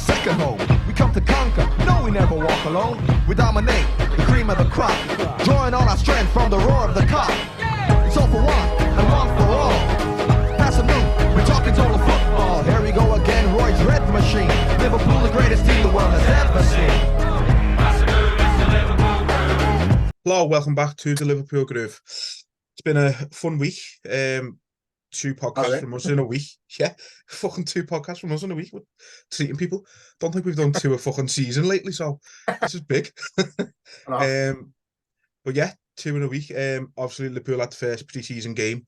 second home. We come to conquer, no we never walk alone. We dominate, the cream of the crop, drawing all our strength from the roar of the cock. It's all for one, and one for all. Pass a new, we're talking total football. Here we go again, Roy's red machine. Liverpool, the greatest team the world has ever seen. Hello, welcome back to the Liverpool Groove. It's been a fun week. Two podcasts from us in a week. Yeah, fucking two podcasts from us in a week. We're treating people. Don't think we've done two a fucking season lately, so this is big. But yeah, two in a week. Obviously, Liverpool had the first pre-season game.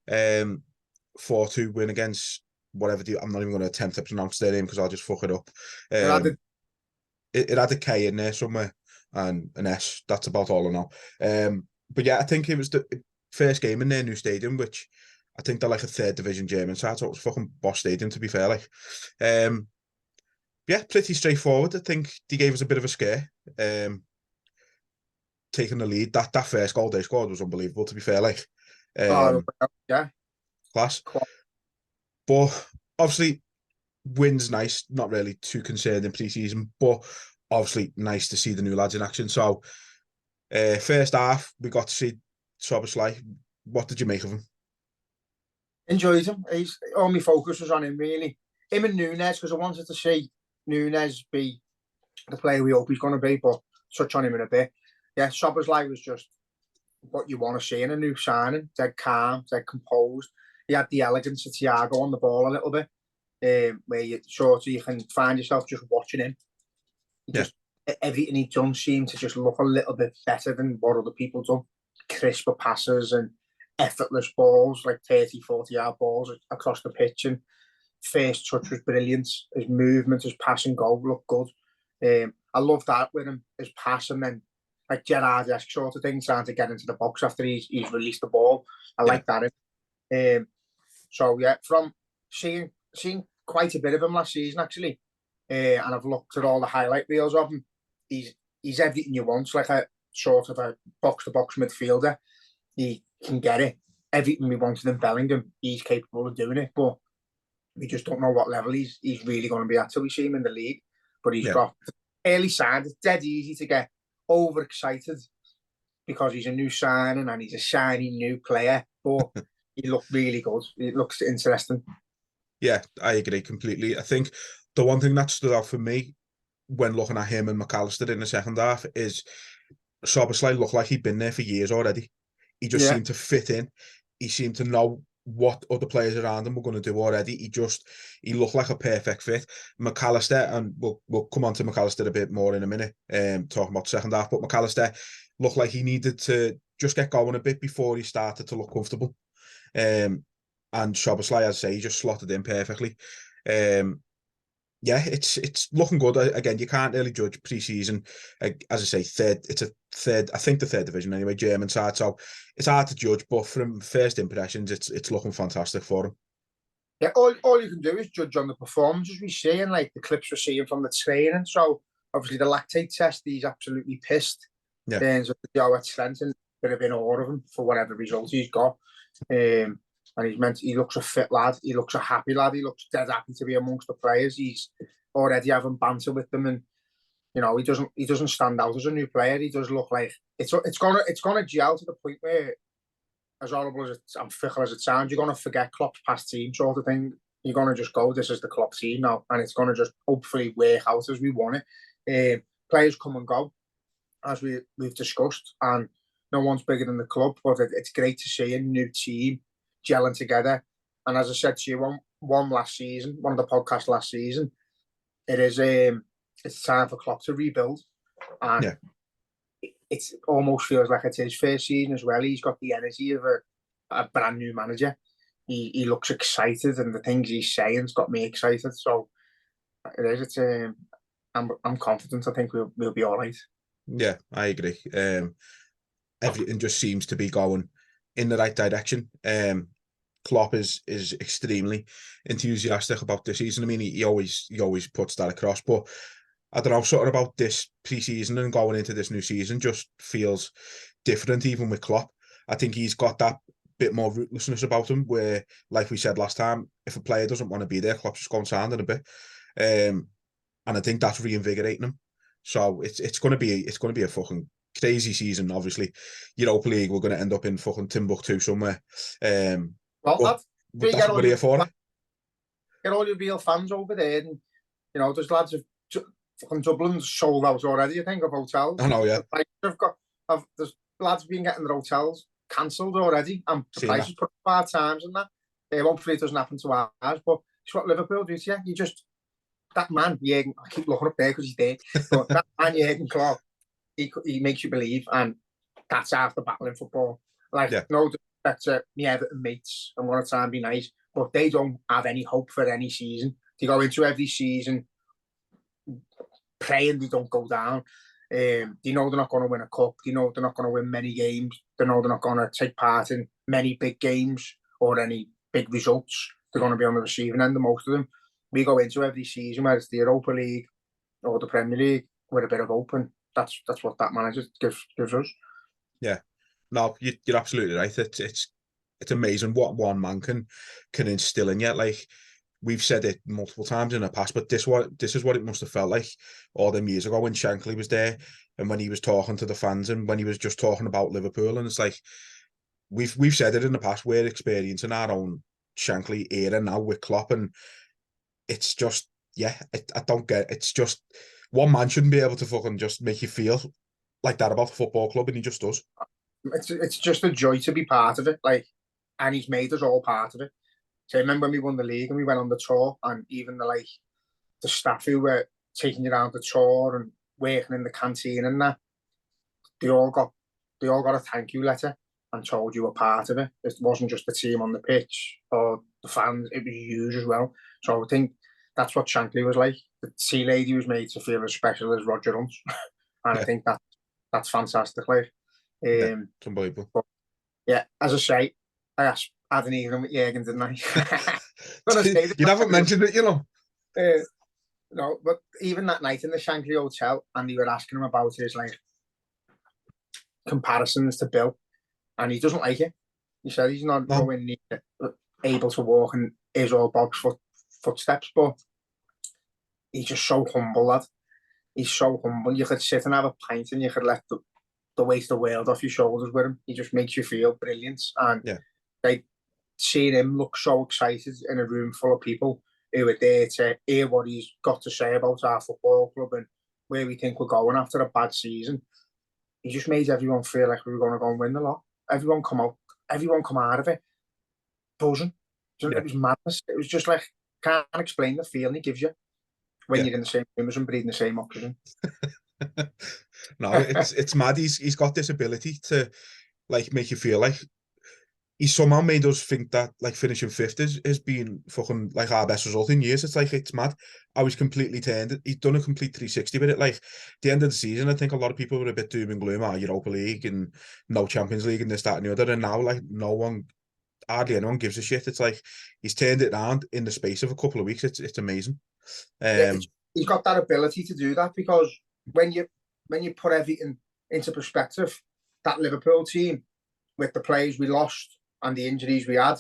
4-2 win against whatever. I'm not even going to attempt to pronounce their name because I'll just fuck it up. It had a K in there somewhere and an S. That's about all I know. But yeah, I think it was the first game in their new stadium, which I think they're like a third division German side, so it was fucking boss stadium, to be fair. Like, yeah, pretty straightforward. I think they gave us a bit of a scare. Taking the lead, that first goal they scored was unbelievable, to be fair. Like, yeah, class. But obviously, wins nice. Not really too concerned in pre-season, but obviously nice to see the new lads in action. So, first half we got to see Szoboszlai. What did you make of him? Enjoyed him. All my focus was on him, really. Him and Nunes, because I wanted to see Nunes be the player we hope he's going to be, but touch on him in a bit. Yeah, Szoboszlai was just what you want to see in a new signing. Dead calm, dead composed. He had the elegance of Thiago on the ball a little bit, where you can find yourself just watching him. Just everything he'd done seemed to just look a little bit better than what other people done. Crisper passes and effortless balls, like 30, 40-yard balls across the pitch, and first touch was brilliant. His movement, his pass and goal looked good. I love that with him, his pass, and then like Gerrard-esque sort of thing, trying to get into the box after he's released the ball. I like that. So yeah, from seeing quite a bit of him last season actually, and I've looked at all the highlight reels of him. He's everything you want, like a sort of a box-to-box midfielder. He can get it. Everything we wanted in Bellingham, he's capable of doing it, but we just don't know what level he's really going to be at till we see him in the league. But he's got early signs. It's dead easy to get overexcited because he's a new signing and he's a shiny new player, but he looked really good. It looks interesting. Yeah, I agree completely. I think the one thing that stood out for me when looking at him and Mac Allister in the second half is Szoboszlai looked like he'd been there for years already. He just seemed to fit in. He seemed to know what other players around him were going to do already. He looked like a perfect fit. Mac Allister, and we'll come on to Mac Allister a bit more in a minute, talking about the second half, but Mac Allister looked like he needed to just get going a bit before he started to look comfortable. And Szoboszlai, as I say, he just slotted in perfectly. Yeah, it's looking good. Again, you can't really judge pre-season. As I say, it's a third, I think the third division anyway, German side. So it's hard to judge, but from first impressions, it's looking fantastic for him. Yeah, all you can do is judge on the performances we see and like the clips we're seeing from the training. So obviously the lactate test, he's absolutely pissed. Yeah. And at Trenton, bit of in awe of him for whatever result he's got. And he looks a fit lad. He looks a happy lad. He looks dead happy to be amongst the players. He's already having banter with them, and you know he doesn't stand out as a new player. He does look like it's gonna gel to the point where, as horrible as and fickle as it sounds, you're gonna forget Klopp's past team sort of thing. You're gonna just go, this is the Klopp team now, and it's gonna just hopefully work out as we want it. Players come and go, as we've discussed, and no one's bigger than the club. But it's great to see a new team gelling together. And as I said to you one last season, one of the podcasts last season, it's time for Klopp to rebuild, and it almost feels like it's his first season as well. He's got the energy of a brand new manager. He looks excited, and the things he's saying's got me excited. So I'm confident. I think we'll be all right. Yeah, I agree. Everything just seems to be going in the right direction. Klopp is extremely enthusiastic about this season. I mean, he always puts that across, but I don't know, something about this pre-season and going into this new season just feels different, even with Klopp. I think he's got that bit more ruthlessness about him, where, like we said last time, if a player doesn't want to be there, Klopp's just going to sound in a bit. and I think that's reinvigorating him. So it's going to be a fucking crazy season. Obviously, Europa League, we're going to end up in fucking Timbuktu somewhere. Well, that's what we're here for. Get all your real fans over there, and there's lads from Dublin's sold out already. I think of hotels. I know, yeah. There's lads been getting their hotels cancelled already, and the prices put 5 times and that. Hopefully it doesn't happen to ours, but it's what Liverpool do to you. You just, that man, Jürgen, I keep looking up there because he's there, but that man, Jürgen Klopp, he makes you believe, and that's half the battle in football. Like, no disrespect to me Everton mates, and want to try and be nice, but they don't have any hope for any season. They go into every season praying they don't go down. They know they're not going to win a cup. They know they're not going to win many games. They know they're not going to take part in many big games or any big results. They're going to be on the receiving end of most of them. We go into every season, whether it's the Europa League or the Premier League, with a bit of hope, and that's what that manager gives us. Yeah, no, you're absolutely right. It's amazing what one man can instill in you. Like, we've said it multiple times in the past, but this is what it must have felt like all them years ago when Shankly was there, and when he was talking to the fans, and when he was just talking about Liverpool. And it's like, we've said it in the past, we're experiencing our own Shankly era now with Klopp, and it's just, I don't get it. It's just, one man shouldn't be able to fucking just make you feel like that about the football club, and he just does. It's just a joy to be part of it, like, and he's made us all part of it. So I remember when we won the league and we went on the tour, and even the staff who were taking you around the tour and working in the canteen and that, they all got a thank you letter and told you were part of it. It wasn't just the team on the pitch or the fans, it was you as well. So I think that's what Shankly was like. The tea lady was made to feel as special as Roger Hunt. And I think that's fantastic. Like, it's unbelievable. But, as I say, I had an evening with Jürgen, didn't I? You haven't mentioned it, No, but even that night in the Shankly Hotel, and they were asking him about his comparisons to Bill, and he doesn't like it. He said he's not nowhere near able to walk in his or Bob's footsteps, but he's just so humble, lad. He's so humble. You could sit and have a pint, and you could let the weight of the world off your shoulders with him. He just makes you feel brilliant, and seeing him look so excited in a room full of people who are there to hear what he's got to say about our football club and where we think we're going after a bad season. He just made everyone feel like we were going to go and win the lot. Everyone come out of it buzzing. It was madness. It was just like, can't explain the feeling he gives you when you're in the same room as him, breathing the same oxygen. No, it's mad. He's got this ability to make you feel like he's somehow made us think that finishing 5th has been fucking our best result in years. It's mad how he's completely turned. He's done a complete 360 with it. Like, the end of the season, I think a lot of people were a bit doom and gloom, Europa League and no Champions League and this, that and the other. And now hardly anyone gives a shit. It's like he's turned it around in the space of a couple of weeks. It's amazing. He's got that ability to do that, because when you put everything into perspective, that Liverpool team, with the players we lost and the injuries we had,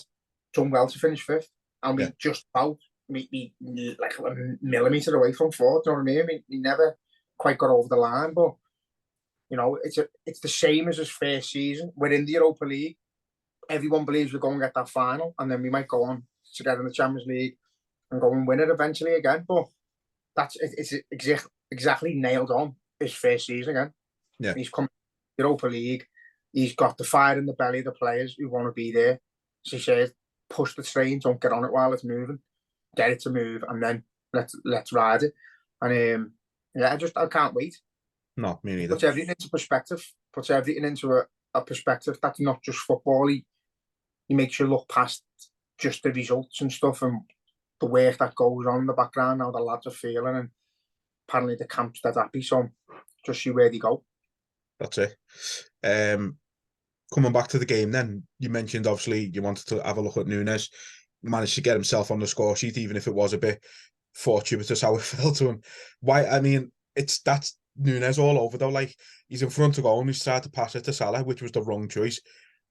done well to finish 5th, and we just about like a millimetre away from 4th. You know what I mean? We never quite got over the line, but it's the same as his first season. We're in the Europa League. Everyone believes we're going to get that final, and then we might go on to get in the Champions League and go and win it eventually again. But it's exactly nailed on his first season again. Yeah, he's come Europa League. He's got the fire in the belly of the players who want to be there. She says, push the train, don't get on it while it's moving. Get it to move, and then let's ride it. And I can't wait. No, me neither. Puts everything into perspective. Puts everything into a perspective that's not just football. He makes you look past just the results and stuff, and the work that goes on in the background, how the lads are feeling, and apparently the camp's dead happy, so just see where they go. That's it. Coming back to the game then, you mentioned obviously you wanted to have a look at Núñez. Managed to get himself on the score sheet, even if it was a bit fortuitous how it fell to him. That's Núñez all over though. Like, he's in front of goal and he's tried to pass it to Salah, which was the wrong choice,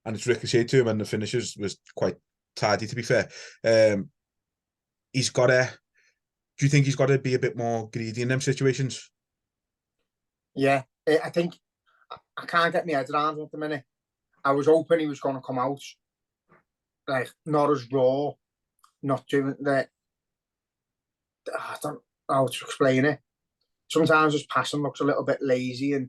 and it's ricocheted to him, and the finish was quite tidy, to be fair. He's got Do you think he's got to be a bit more greedy in them situations? Yeah, I think I can't get my head around it at the minute. I was hoping he was going to come out like not as raw, not doing the. I don't know how to explain it. Sometimes his passing looks a little bit lazy and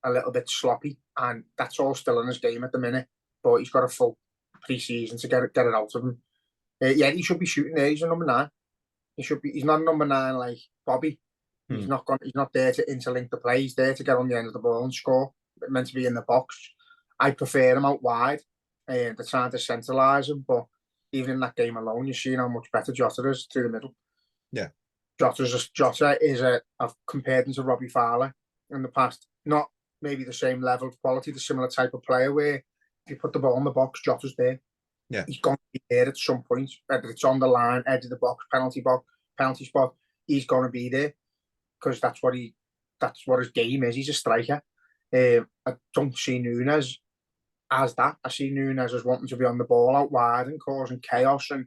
a little bit sloppy, and that's all still in his game at the minute. But he's got a full pre-season to get it out of him. Yeah, he should be shooting there. He's a number 9. He should be. He's not a number 9 like Bobby. He's not there to interlink the play. He's there to get on the end of the ball and score. Meant to be in the box. I prefer him out wide. They're trying to centralise him, but even in that game alone, you're seeing how much better Jota is through the middle. Yeah, Jota is I've compared him to Robbie Fowler in the past. Not maybe the same level of quality, the similar type of player where if you put the ball in the box, Jota's there. Yeah, he's going to be there at some point. Whether it's on the line, edge of the box, penalty spot, he's going to be there because that's what his game is. He's a striker. I don't see Núñez as that. I see Núñez as wanting to be on the ball out wide and causing chaos and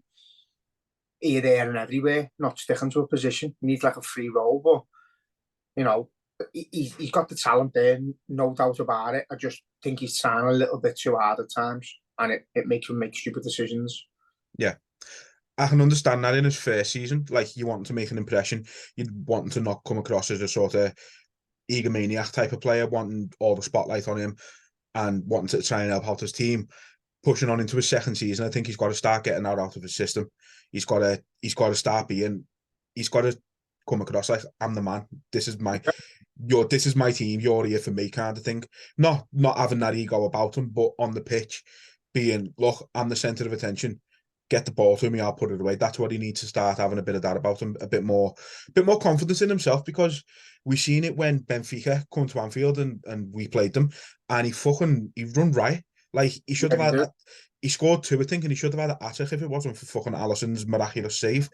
here, there, and everywhere, not sticking to a position. He needs like a free roll, but you know, he's got the talent there, no doubt about it. I just think he's trying a little bit too hard at times, and it makes him make stupid decisions. Yeah. I can understand that in his first season. Like, you want to make an impression. You want him to not come across as a sort of egomaniac type of player, wanting all the spotlight on him and wanting to try and help out his team. Pushing on into his second season, I think he's got to start getting that out of his system. He's got to start being, he's got to come across like, I'm the man. This is my team. You're here for me, kind of thing. Not having that ego about him, but on the pitch, being, look, I'm the centre of attention. Get the ball to me, I'll put it away. That's what he needs to start having a bit of that about him, a bit more confidence in himself, because we've seen it when Benfica come to Anfield and we played them, and he run riot. Like, he should have had, he scored 2, I think, and he should have had an attic if it wasn't for fucking Alisson's miraculous save.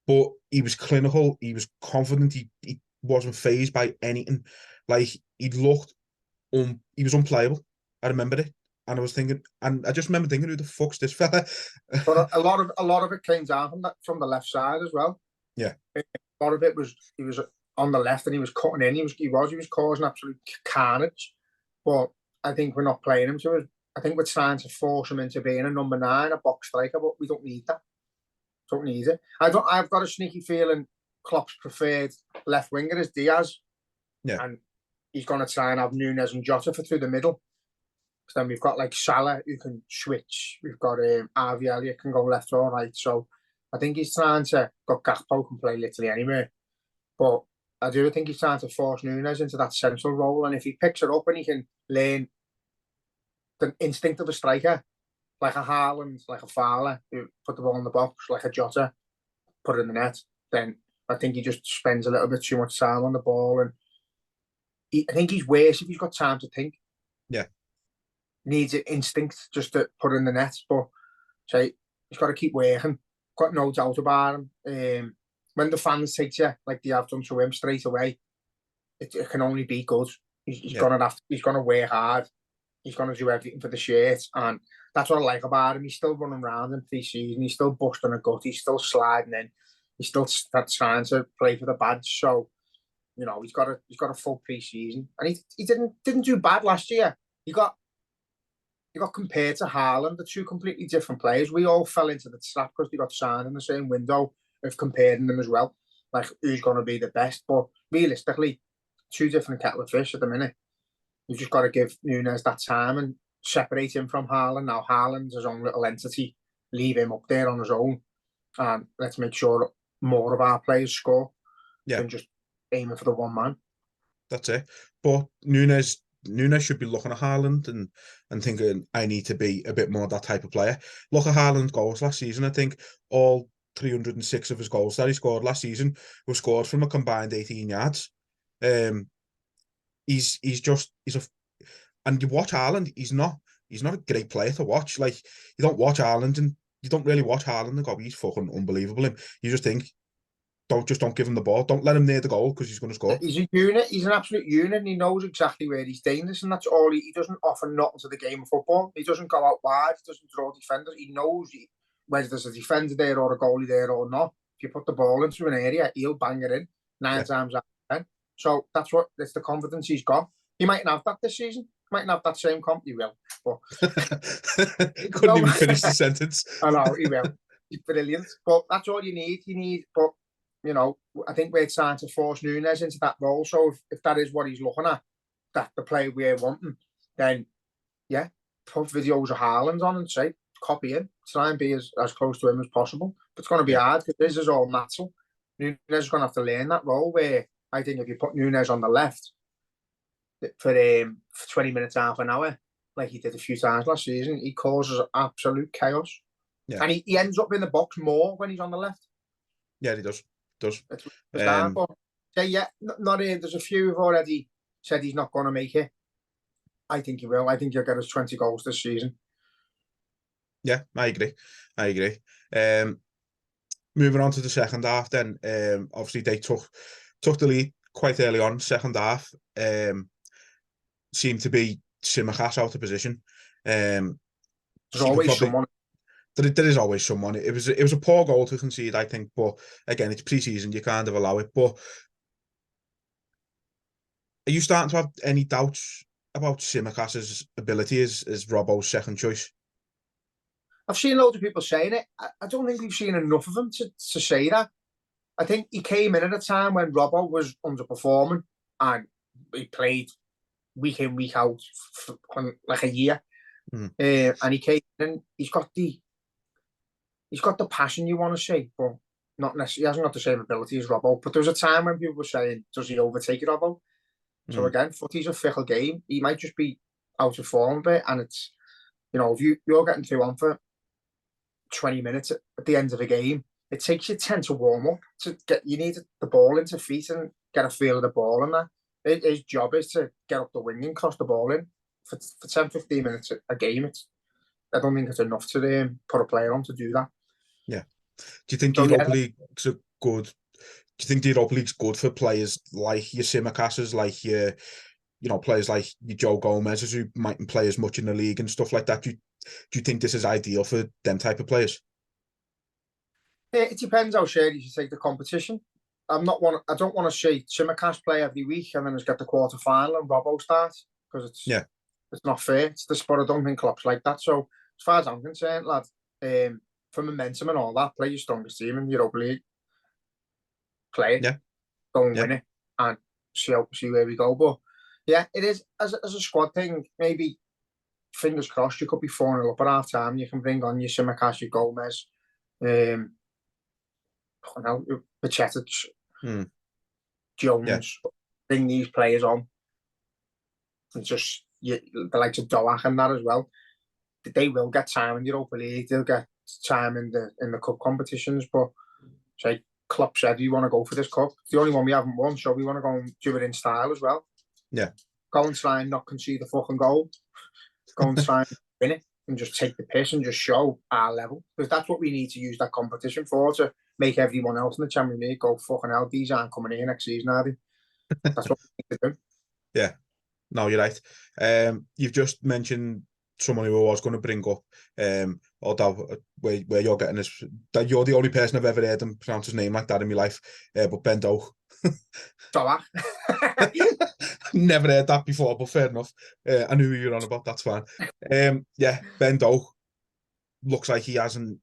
But he was clinical, he was confident, he wasn't fazed by anything. Like, he was unplayable. I remember it. And I was thinking, and I just remember thinking, who the fuck's this fella? But a lot of it came down from the left side as well. Yeah, a lot of it was he was on the left and he was cutting in. He was causing absolute carnage. But I think we're not playing him to it. I think we're trying to force him into being a number 9, a box striker, but we don't need that. Don't need it. I've got a sneaky feeling Klopp's preferred left winger is Diaz. Yeah, and he's going to try and have Núñez and Jota for through the middle. Then we've got like Salah who can switch. We've got Harvey Elliott can go left or right. So I think he's trying to. Got Gakpo can play literally anywhere, but I do think he's trying to force Núñez into that central role. And if he picks it up and he can learn the instinct of a striker, like a Haaland, like a Fowler, who put the ball in the box, like a Jota, put it in the net, then I think he just spends a little bit too much time on the ball, and I think he's worse if he's got time to think. Yeah. Needs an instinct just to put in the net, but say he's got to keep working. Got no doubt about him. When the fans take you like they have done to him straight away, it can only be good. He's gonna work hard. He's gonna do everything for the shirt, and that's what I like about him. He's still running around in pre-season. He's still busting a gut. He's still sliding in. He's still trying to play for the badge. So, you know, he's got a full pre-season, and he didn't do bad last year. He got compared to Haaland, the two completely different players. We all fell into the trap because they got signed in the same window of comparing them as well. Like, who's going to be the best? But realistically, two different kettle of fish at the minute. You've just got to give Núñez that time and separate him from Haaland. Now, Haaland's his own little entity. Leave him up there on his own. And let's make sure more of our players score than just aiming for the one man. That's it. But Núñez should be looking at Haaland and thinking, I need to be a bit more that type of player. Look at Haaland's goals last season. I think all 306 of his goals that he scored last season were scored from a combined 18 yards. And you watch Haaland, he's not a great player to watch. Like, you don't watch Haaland and you don't really watch Haaland and go, he's fucking unbelievable. You just think, don't give him the ball. Don't let him near the goal because he's going to score. He's a unit. He's an absolute unit, and he knows exactly where he's dangerous, and that's all. He doesn't offer nothing to the game of football. He doesn't go out wide. He doesn't draw defenders. He knows whether there's a defender there or a goalie there or not. if you put the ball into an area, he'll bang it in 9 times out of 10. So that's the confidence he's got. He mightn't have that this season. He mightn't have that same comp. He will. But couldn't even finish the sentence. I know he will. He's brilliant. But that's all you need. But you know, I think we're trying to force Núñez into that role. So if that is what he's looking at, that the player we're wanting, then yeah, put videos of Haaland on and say, copy him, try and be as close to him as possible. But it's going to be hard because this is all natural. Núñez is going to have to learn that role where I think if you put Núñez on the left for 20 minutes, half an hour, like he did a few times last season, he causes absolute chaos. Yeah. And he ends up in the box more when he's on the left. Yeah, he does. It's but yeah, not there's a few who've already said he's not going to make it. I think he will. I think he'll get us 20 goals this season. Yeah, I agree. Moving on to the second half then, obviously they took the lead quite early on, second half. Seemed to be Tsimikas out of position. There's always someone. There is always someone. It was a poor goal to concede, I think, but again, it's pre-season, you kind of allow it. But are you starting to have any doubts about Tsimikas' ability as Robbo's second choice? I've seen loads of people saying it. I don't think we've seen enough of him to say that. I think he came in at a time when Robbo was underperforming and he played week in, week out for like a year. And he came in, he's got the passion you want to see, but not necessarily, he hasn't got the same ability as Robbo. But there was a time when people were saying, does he overtake Robbo? So again, footy's a fickle game. He might just be out of form a bit, and it's, you know, if you're getting 2 on for 20 minutes at the end of the game, it takes you 10 to warm up. You need the ball into feet and get a feel of the ball and that. His job is to get up the wing and cross the ball in for 10, 15 minutes a game. I don't think it's enough to put a player on to do that. Yeah. Do you think the Europa League's good? Do you think the Europa League's good for players like your Tsimikas, like your, you know, players like your Joe Gomez, who mightn't play as much in the league and stuff like that? Do you think this is ideal for them type of players? It depends how serious you take the competition. I don't want to see Tsimikas play every week and then just get the quarter final and Robbo starts, because it's not fair. It's the sport. I don't think clubs like that. So as far as I'm concerned, lad, for momentum and all that, play your strongest team in the Europa League. Play it, go and win it, and see where we go. But yeah, it is as a squad thing. Maybe fingers crossed, you could be 4-0 up at half time. You can bring on your Tsimikas, your Gomez, Pacetic, Jones. Bring these players on, and just the likes of Doak and that as well. They will get time in the Europa League. They'll get time in the cup competitions. But say, Klopp said, we want to go for this cup. It's the only one we haven't won, so we want to go and do it in style as well. Yeah. Go and try and not concede the fucking goal. Go and try and win it and just take the piss and just show our level. Because that's what we need to use that competition for, to make everyone else in the Champions League go, fucking hell, these aren't coming here next season, are they? That's what we need to do. Yeah. No, you're right. You've just mentioned someone who I was going to bring up, although where you're getting this, that you're the only person I've ever heard him pronounce his name like that in my life, but Ben Doak. Doak. Never heard that before, but fair enough. I knew who you were on about, that's fine. Yeah, Ben Doak looks like he hasn't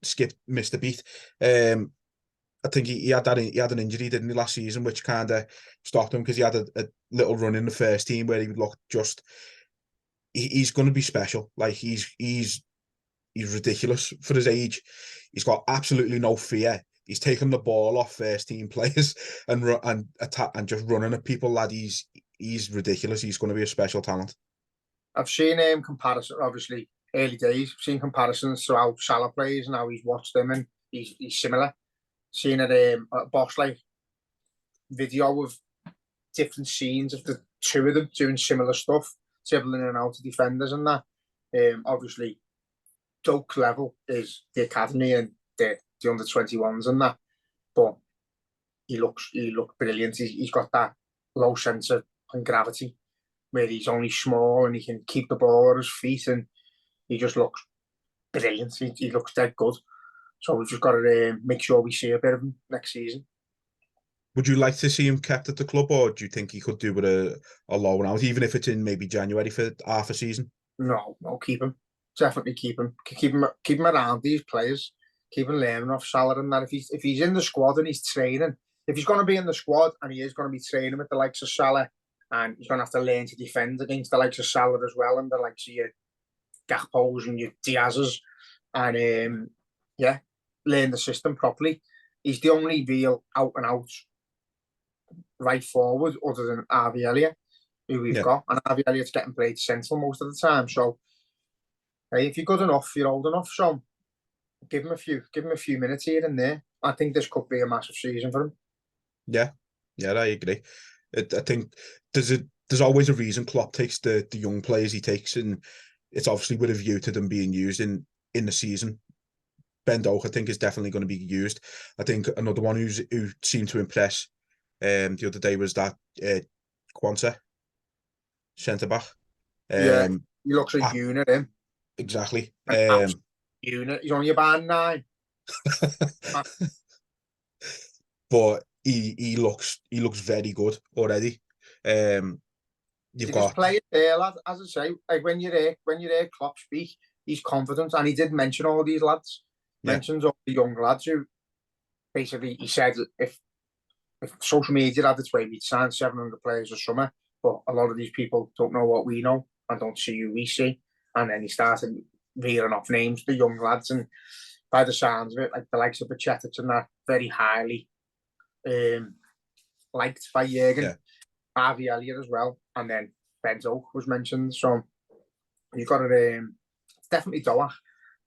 missed a beat. I think he had an injury, didn't he, last season, which kind of stopped him, because he had a little run in the first team where he looked just... He's going to be special. Like, he's ridiculous for his age. He's got absolutely no fear. He's taking the ball off first team players and attack and just running at people, lad. He's ridiculous. He's going to be a special talent. I've seen comparison, obviously early days. I've seen comparisons to how Salah plays and how he's watched him, and he's similar. Seen a Bosley video of different scenes of the two of them doing similar stuff, dribbling in and out of defenders and that. Obviously, Doak level is the academy and the under 21s and that, but he looks brilliant. He's got that low sense of gravity where he's only small and he can keep the ball at his feet, and he just looks brilliant. He looks dead good. So we've just got to make sure we see a bit of him next season. Would you like to see him kept at the club, or do you think he could do with a loan out, even if it's in maybe January for half a season? No, keep him. Definitely keep him. Keep him around these players. Keep him learning off Salah and that. If he's in the squad and he's training, if he's going to be in the squad and he is going to be training with the likes of Salah, and he's going to have to learn to defend against the likes of Salah as well, and the likes of your Gakpos and your Diaz's, and learn the system properly. He's the only real out and out right forward other than Harvey Elliott, who we've got, and Harvey Elliott's getting played central most of the time. So, hey, if you're good enough, you're old enough. So, give him a few minutes here and there. I think this could be a massive season for him. Yeah, I agree. I think there's always a reason Klopp takes the young players he takes, and it's obviously with a view to them being used in the season. Ben Doak, I think, is definitely going to be used. I think another one who seemed to impress the other day was that Quanta centre back. He looks a unit, him. Exactly. Unit. He's only about 9. But he looks very good already. You've got play it there, lad. As I say, like when you hear Klopp speak, he's confident, and he did mention all these lads. Mentions all the young lads who basically he said if social media had its way, we'd sign 700 players a summer, but a lot of these people don't know what we know and don't see who we see. And then he started reeling off names, the young lads, and by the sounds of it, like the likes of Baccetic and that, very highly liked by Jurgen. Harvey Elliott as well, and then Ben Doak was mentioned. So you've got it. It's definitely Doak.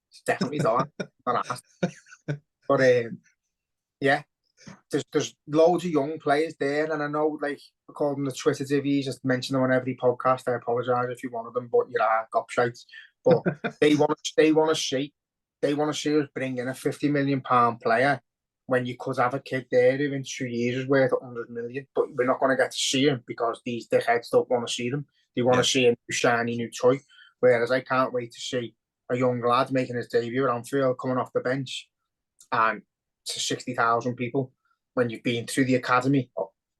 It's definitely Doak. But there's loads of young players there, and I know, like, I call them the Twitter divvies. Just mention them on every podcast. I apologise if you're one of them, but you are gobshites. But they want to see us bring in a £50 million player when you could have a kid there who in 2 years is worth 100 million, but we're not going to get to see him because these dickheads don't want to see them. They want to see a new shiny new toy. Whereas I can't wait to see a young lad making his debut at Anfield, coming off the bench, and to 60,000 people when you've been through the academy.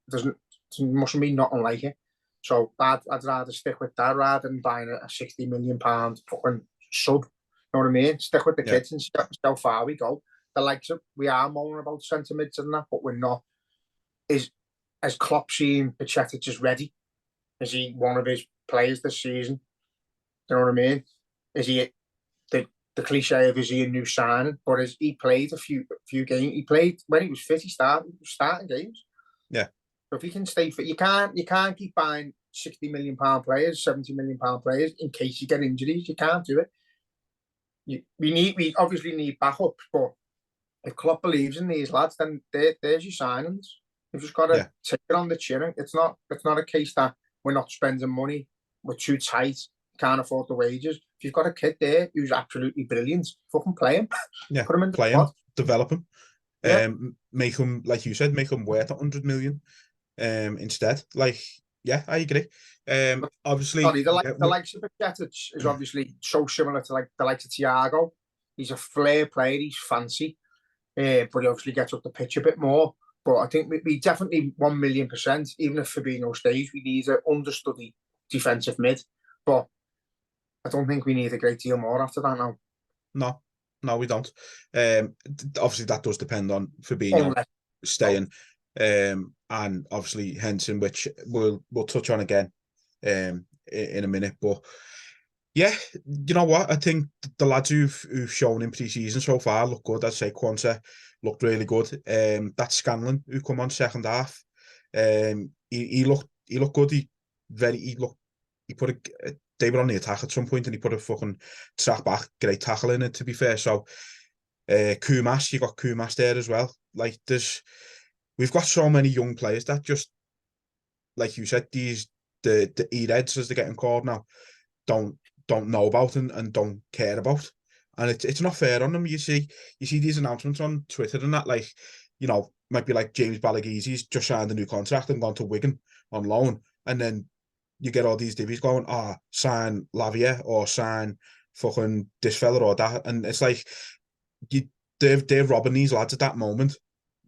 There mustn't be nothing like it. So I'd rather stick with that rather than buying a £60 million fucking sub. You know what I mean? Stick with the kids and see how far we go. The likes of, we are moaning about centre mids and that, but we're not. Is Klopp seeing Baccetic just ready? Is he one of his players this season? You know what I mean? Is he the cliche of is he a new signing? But has he played a few games? He played when he was fit. He starting games. Yeah. So if he can stay fit, you can't keep buying £60 million players, £70 million players in case you get injuries. You can't do it. We obviously need backups, but if Klopp believes in these lads, then there's your signings. You've just got to take it on the chin. It's not a case that we're not spending money, we're too tight, can't afford the wages. If you've got a kid there who's absolutely brilliant, fucking play him. Yeah, put him in the play squad. him, develop him, make him, like you said, make him worth 100 million instead. Like, yeah, I agree. Obviously, the likes of Baccetic is obviously so similar to like the likes of Thiago. He's a flair player, he's fancy. But he obviously gets up the pitch a bit more. But I think we definitely 1,000,000%, even if Fabinho stays, we need an understudy defensive mid. But I don't think we need a great deal more after that now. No, we don't. Obviously, that does depend on Fabinho staying. And obviously Henson, which we'll touch on again in a minute. But yeah, you know what? I think the lads who've shown in pre-season so far look good. I'd say Quanta looked really good. That Scanlon who come on second half, he looked good. He put they were on the attack at some point and he put a fucking track back, great tackle in it, to be fair. So Kumas, you got Kumas there as well. Like we've got so many young players that just, like you said, the E-Reds, as they're getting called now, don't know about and don't care about. And it's not fair on them. You see these announcements on Twitter and that, like, you know, might be like James Balagizi's just signed a new contract and gone to Wigan on loan. And then you get all these divvies going, sign Lavia or sign fucking this fella or that. And it's like, they're robbing these lads at that moment.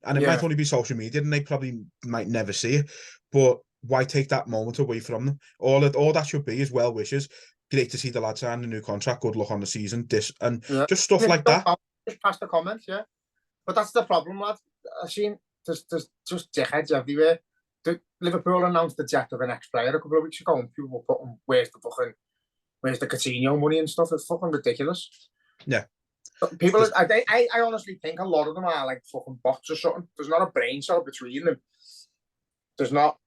And it Yeah. might only be social media and they probably might never see it. But why take that moment away from them? All that should be is well wishes. Great to see the lads sign a new contract. Good luck on the season. Just stuff like that. Just pass the comments, yeah. But that's the problem, lad. I've seen there's just dickheads everywhere. Liverpool announced the jet of an ex-player a couple of weeks ago, and people were putting where's the Coutinho money and stuff. It's fucking ridiculous. Yeah. People, I honestly think a lot of them are like fucking bots or something. There's not a brain cell between them. There's not.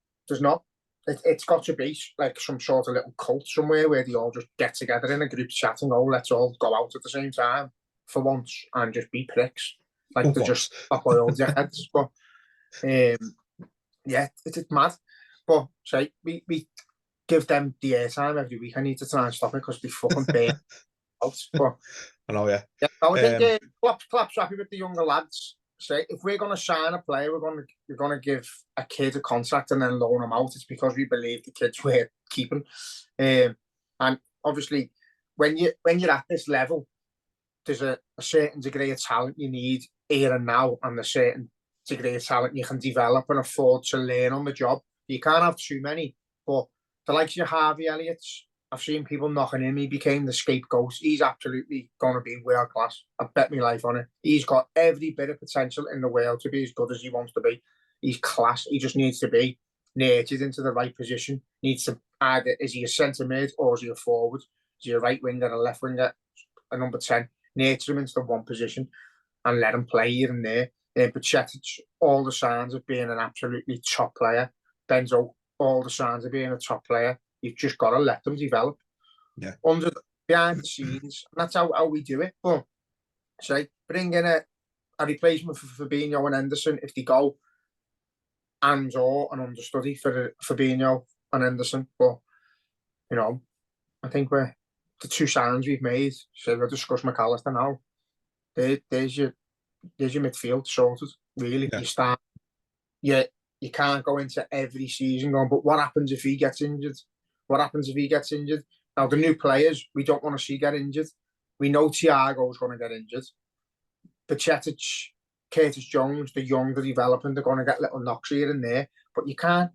It's got to be like some sort of little cult somewhere where they all just get together in a group chat and go, let's all go out at the same time for once and just be pricks. Like they're just oiled your heads. But yeah, it's mad. But say we give them the airtime every week. I need to try and stop it because they fucking burn out. But I know, yeah. I think claps happy with the younger lads. Say if we're going to sign a player, we're going to give a kid a contract and then loan him out. It's because we believe the kid's worth keeping. And obviously, when you're at this level, there's a certain degree of talent you need here and now, and a certain degree of talent you can develop and afford to learn on the job. You can't have too many, but the likes of Harvey Elliott's, I've seen people knocking him. He became the scapegoat. He's absolutely going to be world class. I bet my life on it. He's got every bit of potential in the world to be as good as he wants to be. He's class. He just needs to be nurtured into the right position. Needs to either, is he a centre mid or is he a forward? Is he a right winger, a left winger, a number 10? Nurture him into the one position and let him play here and there. But Chetic, all the signs of being an absolutely top player. Benzo, all the signs of being a top player. You've just got to let them develop. Yeah. Behind the scenes. And that's how we do it. But say, bring in a replacement for Fabinho and Henderson if they go, or an understudy for Fabinho and Henderson. But, you know, I think the two signs we've made, so we'll discuss Mac Allister now. There's your midfield sorted, really. Yeah. You start, you can't go into every season going, but what happens if he gets injured? What happens if he gets injured? Now, the new players, we don't want to see get injured. We know Thiago's going to get injured. But Chetic, Curtis Jones, the young, the developing, they're going to get little knocks here and there. But you can't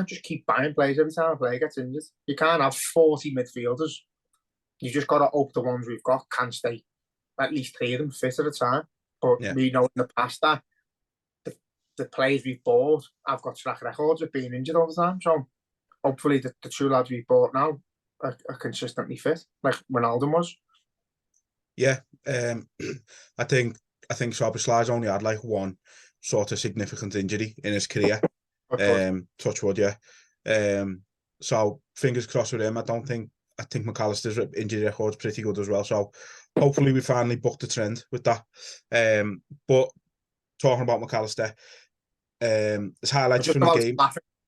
just keep buying players every time a player gets injured. You can't have 40 midfielders. You just got to hope the ones we've got can stay at least 3 of them fit at a time. But we know in the past that the players we've bought have got track records of being injured all the time. So hopefully the two lads we've bought now are consistently fit, like Ronaldo was. Yeah, I think Szoboszlai's only had like one sort of significant injury in his career. Touch wood, yeah. So fingers crossed with him. I think Mac Allister's injury record's pretty good as well. So hopefully we finally bucked the trend with that. But talking about Mac Allister, his highlights from the game.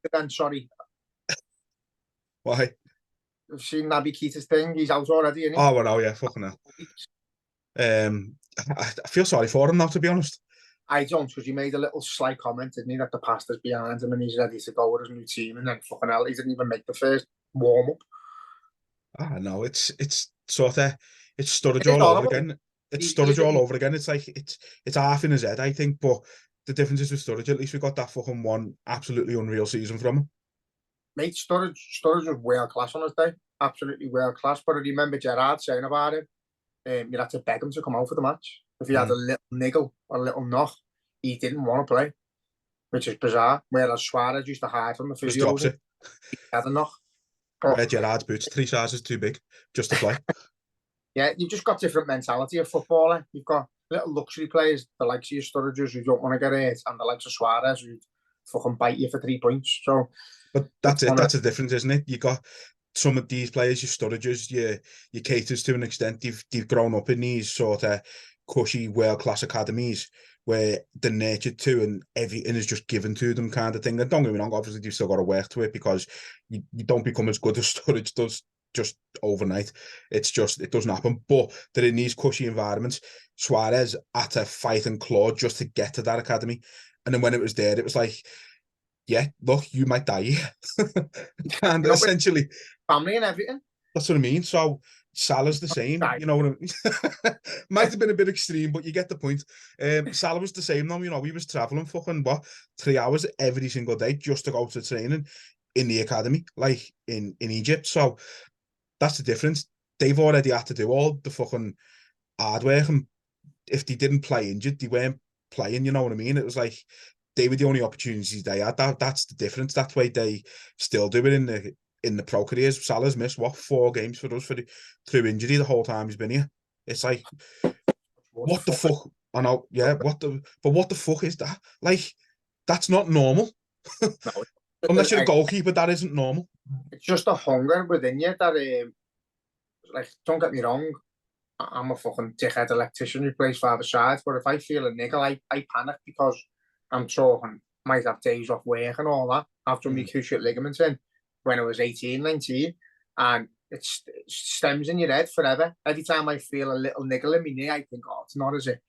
Again, sorry. Why? I've seen Naby Keita's thing. He's out already, isn't he? Oh, well, no, yeah, fucking hell. I feel sorry for him now, to be honest. I don't, because he made a little slight comment, didn't he, that the pasta's behind him and he's ready to go with his new team, and then fucking hell, he didn't even make the first warm-up. I know, it's sort of, it's Sturridge all over again. It's Sturridge all over again. It's like, it's half in his head, I think, but the difference is with Sturridge, at least we got that fucking one absolutely unreal season from him. Mate, Sturridge was world class on his day. Absolutely world class. But I remember Gerrard saying about him, you had to beg him to come out for the match. If he had a little niggle or a little knock, he didn't want to play, which is bizarre. Whereas Suarez used to hide from the physio. He had a knock. Wear Gerrard's boots 3 sizes too big just to play. Yeah, you've just got different mentality of footballer. You've got little luxury players, the likes of your Sturridges who don't want to get hurt, and the likes of Suarez who fucking bite you for 3 points. So, but that's it. That's the difference, isn't it? You got some of these players, your Sturridges, your Keita's to an extent. They've grown up in these sort of cushy world class academies where they're nurtured to, and everything is just given to them, kind of thing. And don't get me wrong, obviously you've still got to work to it, because you don't become as good as Sturridge does just overnight. It doesn't happen. But they're in these cushy environments. Suarez had to fight and claw just to get to that academy, and then when it was there, it was like, yeah, look, you might die here. And essentially, family and everything. That's what I mean. So Salah's the same, Right. you know what I mean? Might have been a bit extreme, but you get the point. Salah was the same though, you know, he was travelling fucking, 3 hours every single day just to go to training in the academy, like in Egypt. So that's the difference. They've already had to do all the fucking hard work, and if they didn't play injured, they weren't playing, you know what I mean? It was like they were the only opportunities they had. That's the difference. That's why they still do it in the pro careers. Salah's missed 4 games for us through injury the whole time he's been here. It's like, what the fuck? I know, yeah. What the fuck is that? Like, that's not normal. No, Unless you're a goalkeeper, that isn't normal. it's just a hunger within you that, like, don't get me wrong, I'm a fucking dickhead electrician who plays for the sides, but if I feel a niggle, I panic because I'm talking, might have days off work and all that. I've done my cruciate ligaments in when I was 18, 19, and it stems in your head forever. Every time I feel a little niggle in my knee, I think, oh, it's not, is it?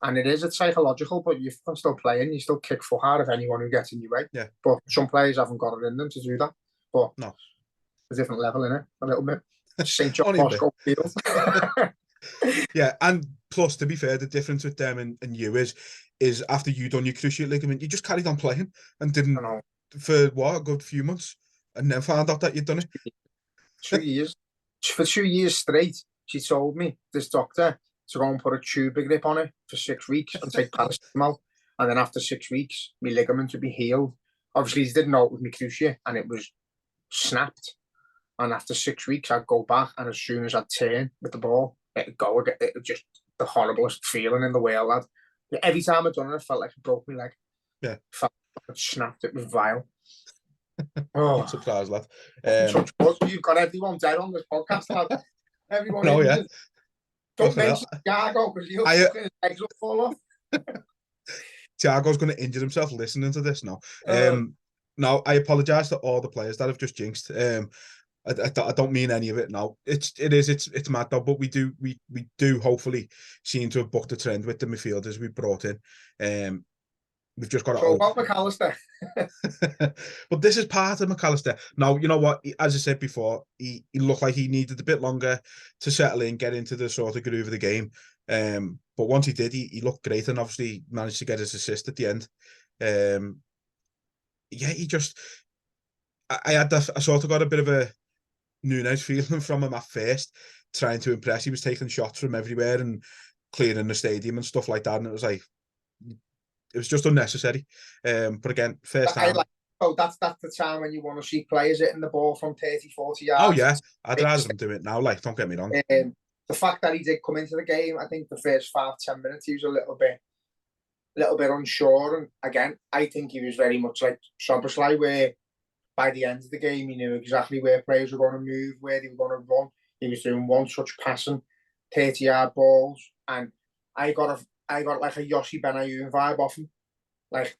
And it's psychological, but you can still play and you still kick fuck out of anyone who gets in your way. Yeah. But some players haven't got it in them to do that. But no, a different level, innit? A little bit. St. John Only a Bosco Field. Yeah, and plus, to be fair, the difference with them and you is after you done your cruciate ligament, you just carried on playing and didn't for a good few months, and then found out that you'd done it. 2 years. For 2 years straight, she told me, this doctor, to go and put a tuber grip on it for 6 weeks and take paracetamol. And then after 6 weeks, my ligament would be healed. Obviously, he didn't know it was my cruciate, and it was snapped. And after 6 weeks, I'd go back, and as soon as I'd turn with the ball, it'd go again. It was just the horriblest feeling in the world, lad. Every time I'd done it, I felt like it broke my leg. Yeah. Felt like it snapped. It was vile. Oh, surprised, lad. You've got everyone dead on this podcast, lad. Everyone. No, yeah. Don't mention Thiago because he'll fucking his legs will fall off. Thiago's going to injure himself listening to this now. No, I apologise to all the players that have just jinxed. I don't mean any of it now. It's mad though, but we do hopefully seem to have bucked the trend with the midfielders we brought in. We've just got to. So about Mac Allister. But this is part of Mac Allister. Now, you know what? As I said before, he looked like he needed a bit longer to settle in, get into the sort of groove of the game. But once he did, he looked great and obviously managed to get his assist at the end. Yeah, he just. I sort of got a bit of a Nunes feeling from him at first, trying to impress. He was taking shots from everywhere and clearing the stadium and stuff like that, and it was like, it was just unnecessary. But again, first time. That's the time when you want to see players hitting the ball from 30, 40 yards. Oh yeah, I'd rather them do it now. Like, don't get me wrong. The fact that he did come into the game, I think the first 5-10 minutes he was a little bit unsure. And again, I think he was very much like Szoboszlai, where by the end of the game, he knew exactly where players were going to move, where they were going to run. He was doing one such passing, 30-yard balls, and I got like a Yossi Benayoun vibe off him, like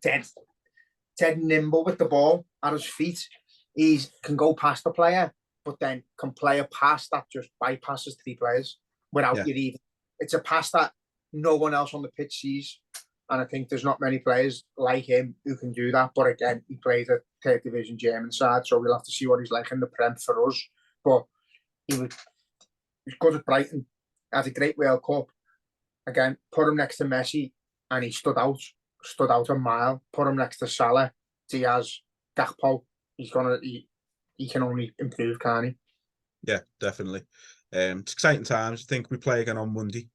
dead nimble with the ball at his feet. He can go past the player, but then can play a pass that just bypasses 3 players without you even. It's a pass that no one else on the pitch sees. And I think there's not many players like him who can do that. But again, he played a 3rd division German side, so we'll have to see what he's like in the Prem for us. But he was good at Brighton, had a great World Cup. Again, put him next to Messi, and he stood out a mile. Put him next to Salah, Diaz, Gakpo. He can only improve, can't he? Yeah, definitely. It's exciting times. I think we play again on Monday,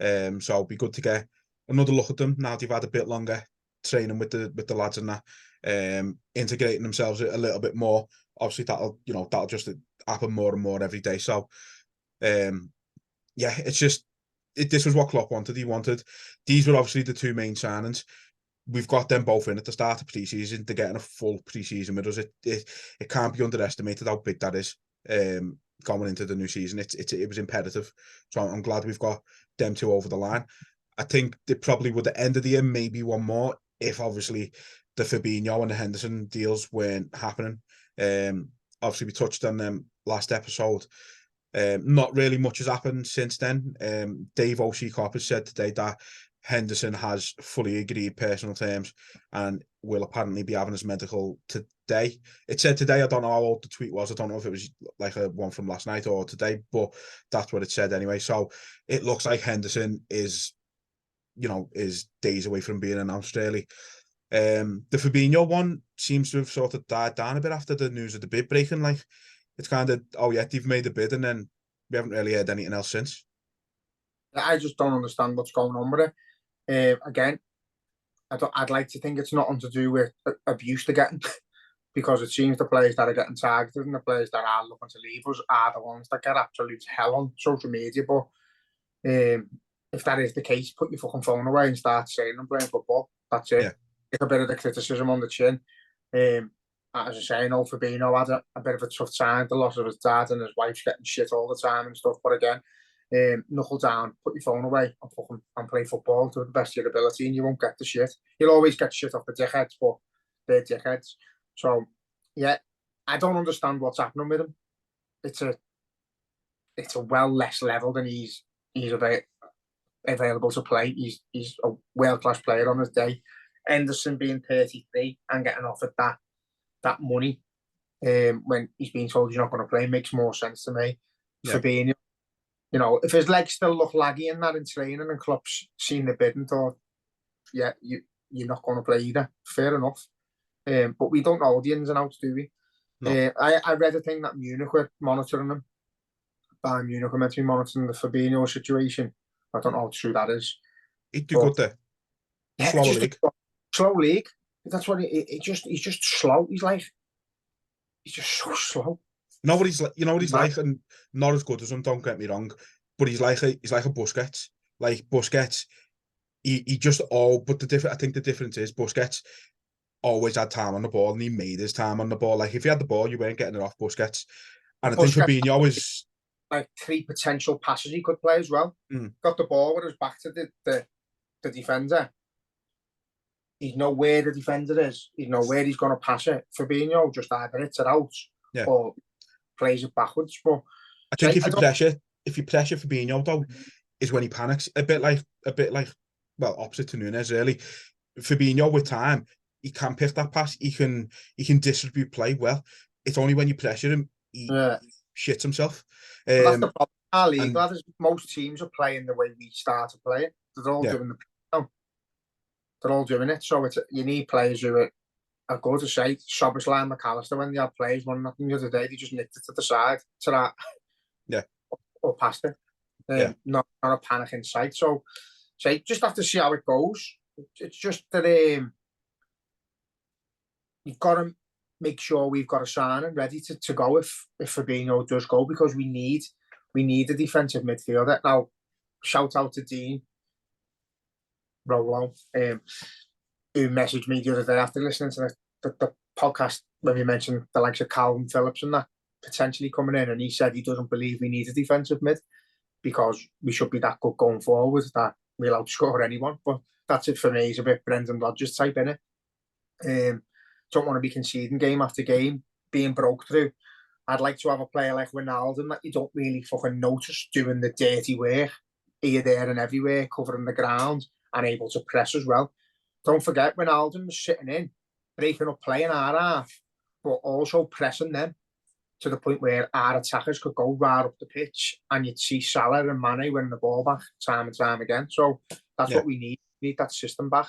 so it'll be good to get another look at them now they've had a bit longer training with the lads and that, integrating themselves a little bit more. Obviously, that'll just happen more and more every day. So, yeah, it's just this was what Klopp wanted. He wanted these were obviously the 2 main signings. We've got them both in at the start of pre-season. They're getting a full pre-season with us. It can't be underestimated how big that is. Going into the new season, it was imperative. So I'm glad we've got them 2 over the line. I think they probably would have ended the year maybe one more if obviously the Fabinho and the Henderson deals weren't happening. Obviously we touched on them last episode. Not really much has happened since then. Dave O'Shea-Cop has said today that Henderson has fully agreed personal terms and will apparently be having his medical today. It said today. I don't know how old the tweet was. I don't know if it was like a one from last night or today, but that's what it said anyway. So it looks like Henderson is, is days away from being announced really. The Fabinho one seems to have sort of died down a bit after the news of the bid breaking. Like, it's kind of, oh yeah, they've made the bid, and then we haven't really heard anything else since. I just don't understand what's going on with it. Again, I'd like to think it's nothing to do with abuse they're getting, because it seems the players that are getting targeted and the players that are looking to leave us are the ones that get absolute hell on social media. But if that is the case, put your fucking phone away and start saying I'm playing football. That's it. Yeah. Get a bit of the criticism on the chin. As I say, I know Fabinho had a bit of a tough time, the loss of his dad, and his wife's getting shit all the time and stuff. But again, knuckle down, put your phone away, and play football to the best of your ability, and you won't get the shit. You'll always get shit off the dickheads, but they're dickheads. So yeah, I don't understand what's happening with him. It's a well less level than he's available to play. He's a world-class player on his day. Henderson being 33 and getting offered that money when he's being told he's not going to play makes more sense to me. Yeah. Fabinho, if his legs still look laggy and that in training, and Klopp's seen the bid and thought, yeah, you're not going to play either. Fair enough. But we don't know the ins and outs, do we? No. I read a thing that Munich were monitoring him. Bayern Munich were meant to be monitoring the Fabinho situation. I don't know how true that is. He'd do good there. Yeah, slow league. Slow league. That's what he's just slow. He's just so slow. Nobody's like, like, and not as good as him. Don't get me wrong, but he's like a Busquets. Like Busquets, he just But I think the difference is Busquets always had time on the ball, and he made his time on the ball. Like if you had the ball, you weren't getting it off Busquets. And I think Fabinho is like 3 potential passes he could play as well. Got the ball with his back to the defender. He's know where the defender is. He's know where he's going to pass it. Fabinho just either hits it out or plays it backwards. But I think if you pressure Fabinho though, is when he panics. A bit like opposite to Núñez really. Fabinho with time, he can pick that pass. He can distribute play well. It's only when you pressure him, he shits himself. That's the problem. Our league, most teams are playing the way we started playing. They're all doing They're all doing it. So you need players who are good to say. Szoboszlai and Mac Allister, when they had players one nothing the other day, they just nicked it to the side to that. Yeah. Or past it. Not a panic in sight. So just have to see how it goes. It's just that you've got to make sure we've got a signing ready to go if Fabinho does go, because we need a defensive midfielder. Now, shout out to Dean Rollo, who messaged me the other day after listening to the podcast when we mentioned the likes of Calvin Phillips and that potentially coming in, and he said he doesn't believe we need a defensive mid because we should be that good going forward that we'll outscore anyone. But that's it for me. He's a bit Brendan Rodgers type, innit? Don't want to be conceding game after game, being broke through. I'd like to have a player like Wijnaldum that you don't really fucking notice doing the dirty work here, there and everywhere, covering the ground and able to press as well. Don't forget, Wijnaldum was sitting in, breaking up play in our half, but also pressing them to the point where our attackers could go right up the pitch and you'd see Salah and Mane winning the ball back time and time again. So that's what we need. We need that system back.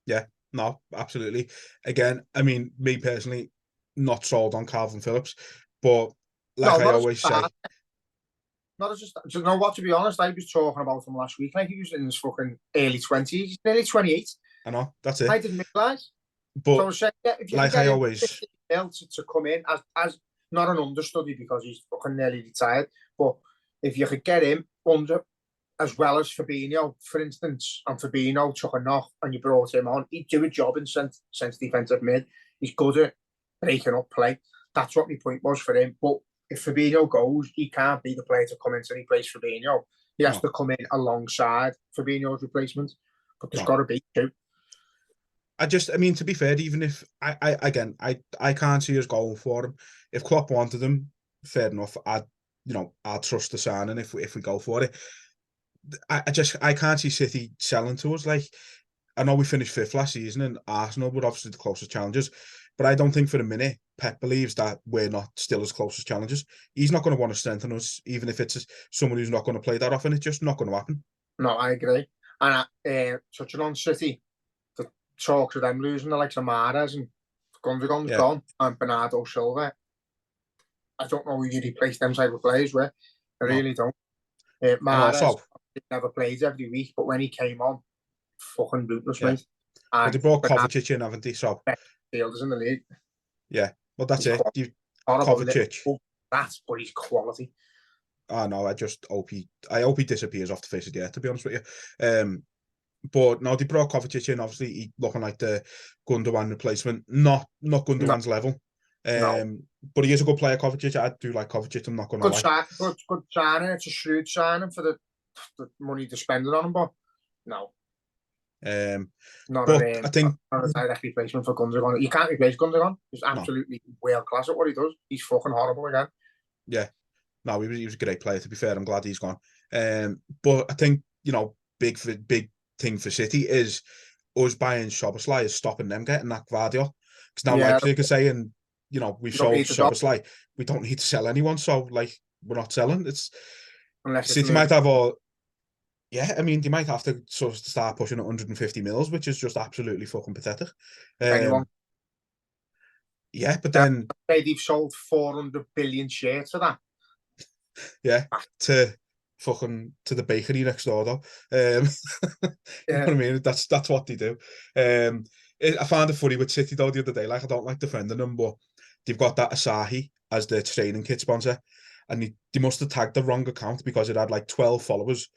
Yeah, no, absolutely. Again, I mean, me personally, not sold on Calvin Phillips, but like I always say... Not just, you know what, to be honest, I was talking about him last week. Like he was in his fucking early 20s. He's nearly 28. I know, that's it. I didn't realise. But so I was saying, if you like I always... to come in as not an understudy because he's fucking nearly retired, but if you could get him under as well as Fabinho, for instance, and Fabinho took a knock and you brought him on, he'd do a job in sense defensive mid. He's good at breaking up play. That's what my point was for him. But if Fabinho goes, he can't be the player to come in to replace Fabinho. He has to come in alongside Fabinho's replacement. But there's got to be two. I mean, to be fair, even if I can't see us going for him. If Klopp wanted him, fair enough. I'd trust the signing if we go for it. I can't see City selling to us. Like, I know we finished 5th last season and Arsenal were obviously the closest challengers, but I don't think for a minute Pep believes that we're not still as close as challengers. He's not going to want to strengthen us, even if it's someone who's not going to play that often. It's just not going to happen. No, I agree. And touching on City, the talks of them losing the likes of Mahrez and Gundogan's gone, and Bernardo Silva. I don't know who you replace them type of players with. I really don't. Mahrez never plays every week, but when he came on, fucking ruthless, mate. But they brought Kovacic in, haven't they? So fielders in the league. Yeah, well, that's it. Kovacic. That's but he's quality. I know. I hope he disappears off the face of the earth, to be honest with you. But no, they brought Kovacic in. Obviously, he looking like the Gundogan replacement. Not Gundogan's level. But he is a good player, Kovacic. I do like Kovacic. I'm not going to lie. Good signing. It's a shrewd signing for the money they're spending on him, but no. I think not a direct replacement for Gundogan. You can't replace Gundogan. He's absolutely world class at what he does. He's fucking horrible again. Yeah. No, he was a great player, to be fair. I'm glad he's gone. But I think, big thing for City is us buying Szoboszlai is stopping them getting that Gvardiol. Because now Leipzig are saying, we've sold Szoboszlai. We don't need to sell anyone. So, we're not selling. City might have all... Yeah, I mean, they might have to sort of start pushing 150 mils, which is just absolutely fucking pathetic. Yeah, but then... They've sold 400 billion shares for that. Yeah, to the bakery next door, though. You know what I mean? That's what they do. I found it funny with City, though, the other day. I don't like defending them, but they've got that Asahi as their training kit sponsor. And they must have tagged the wrong account because it had 12 followers.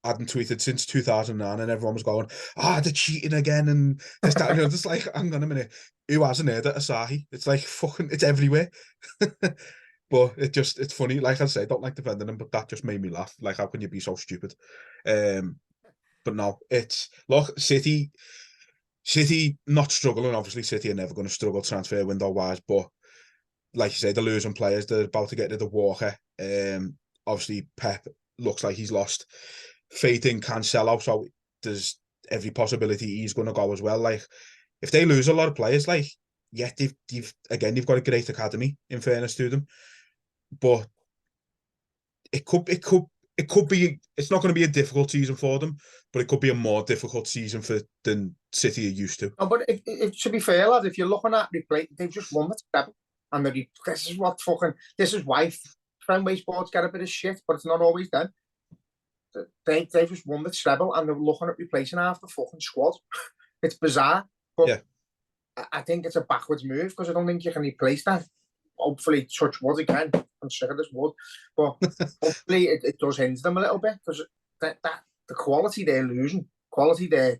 Hadn't tweeted since 2009, and everyone was going, they're cheating again, and this, that, and just hang on a minute, who hasn't heard of Asahi? It's fucking, it's everywhere. But it's funny. Like I say, I don't like defending them, but that just made me laugh. How can you be so stupid? But no, look, City not struggling. Obviously, City are never going to struggle transfer window wise, but like you say, they're losing players. They're about to get rid of Walker. Obviously, Pep looks like he's lost faith in Cancelo, so there's every possibility he's going to go as well. If they lose a lot of players, they've got a great academy, in fairness to them, but it could be. It's not going to be a difficult season for them, but it could be a more difficult season than City are used to. No, but if to be fair, lad, if you're looking at replay, they've just won the treble, and this is why Fenway Sports get a bit of shit, but it's not always them. They just won the treble, and they're looking at replacing half the fucking squad. It's bizarre, but I think it's a backwards move because I don't think you can replace that. Hopefully, touch wood again. I'm sick of this wood, but hopefully it does hinder them a little bit because the quality they're losing, quality they're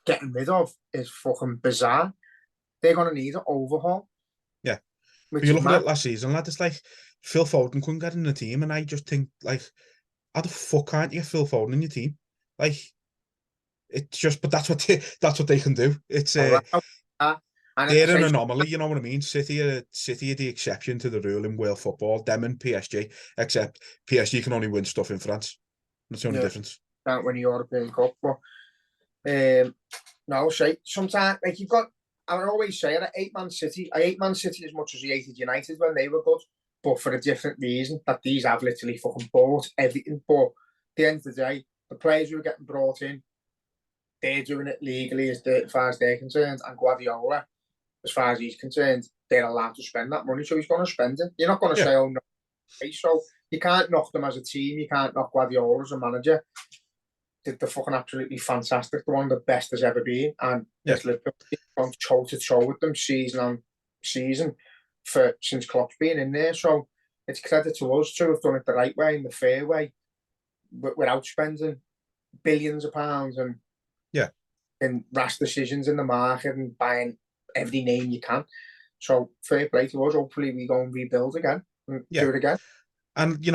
getting rid of is fucking bizarre. They're gonna need an overhaul. Yeah, but you look at it last season, lad. It's Phil Foden couldn't get in the team, and I just think how the fuck can't you get Phil Foden in your team? It's just, but that's what they can do. It's they're an anomaly, you know what I mean? City are the exception to the rule in world football. Them and PSG, except PSG can only win stuff in France. That's the only difference. Can't win the European Cup, but no, sometimes you've got. I always say that I hate Man City as much as I hated United when they were good, but for a different reason. That these have literally fucking bought everything. But at the end of the day, the players who are getting brought in, they're doing it legally as far as they're concerned, and Guardiola, as far as he's concerned, they're allowed to spend that money, so he's going to spend it. You're not going to say, oh no. So you can't knock them as a team, you can't knock Guardiola as a manager. They're fucking absolutely fantastic. They're one of the best there's ever been, and Liverpool gone toe to toe with them season on season since Klopp's been in there. So it's credit to us to have done it the right way, in the fair way, without spending billions of pounds and rash decisions in the market and buying every name you can. So fair play to us. Hopefully we go and rebuild again and do it again. And we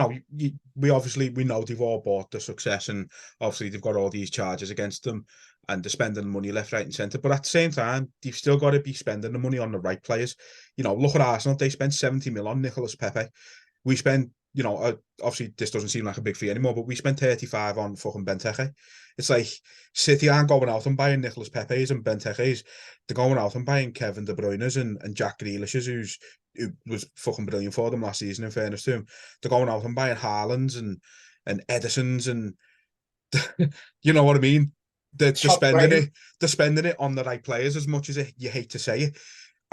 know they've all bought the success, and obviously they've got all these charges against them, and they're spending money left, right, and centre. But at the same time, they've still got to be spending the money on the right players. Look at Arsenal; they spent 70 mil on Nicolas Pepe. We spent, obviously this doesn't seem like a big fee anymore, but we spent 35 on fucking Benteke. It's like City aren't going out and buying Nicolas Pepe's and Benteke's. They're going out and buying Kevin De Bruyne's and Jack Grealish's, who was fucking brilliant for them last season, in fairness to him. They're going out and buying Haaland's and Edison's and you know what I mean? They're spending it on the right players, as much as you hate to say it.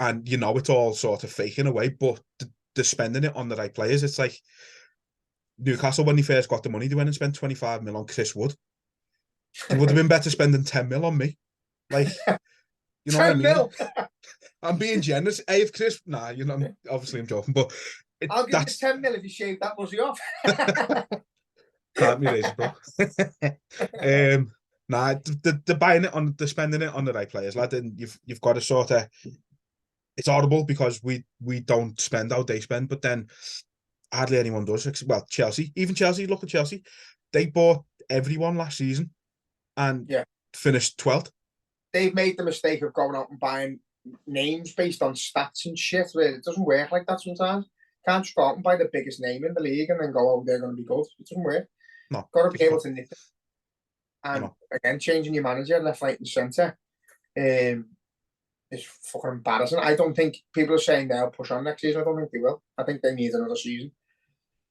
And you know it's all sort of fake in a way, but they're spending it on the right players. It's like Newcastle, when they first got the money, they went and spent 25 mil on Chris Wood. It would have been better spending 10 mil on me. Like, you know what I mean? Mil. I'm being generous. Hey, if Chris, you know, obviously I'm joking, but I'll give you 10 mil if you shave that muzzy off. Can't be racist, bro. They're buying it on, they're spending it on the right players, lad. And you've got to sort of. It's horrible because we don't spend how they spend, but then hardly anyone does. Well, Chelsea, even Chelsea. Look at Chelsea; they bought everyone last season and finished 12th. They've made the mistake of going out and buying names based on stats and shit. Where it doesn't work like that sometimes. Can't just go out and buy the biggest name in the league and then go, oh, they're going to be good. It doesn't work. No, got to be able to nip it. And again, changing your manager left, right, and centre. It's fucking embarrassing. I don't think people are saying they'll push on next season. I don't think they will. I think they need another season.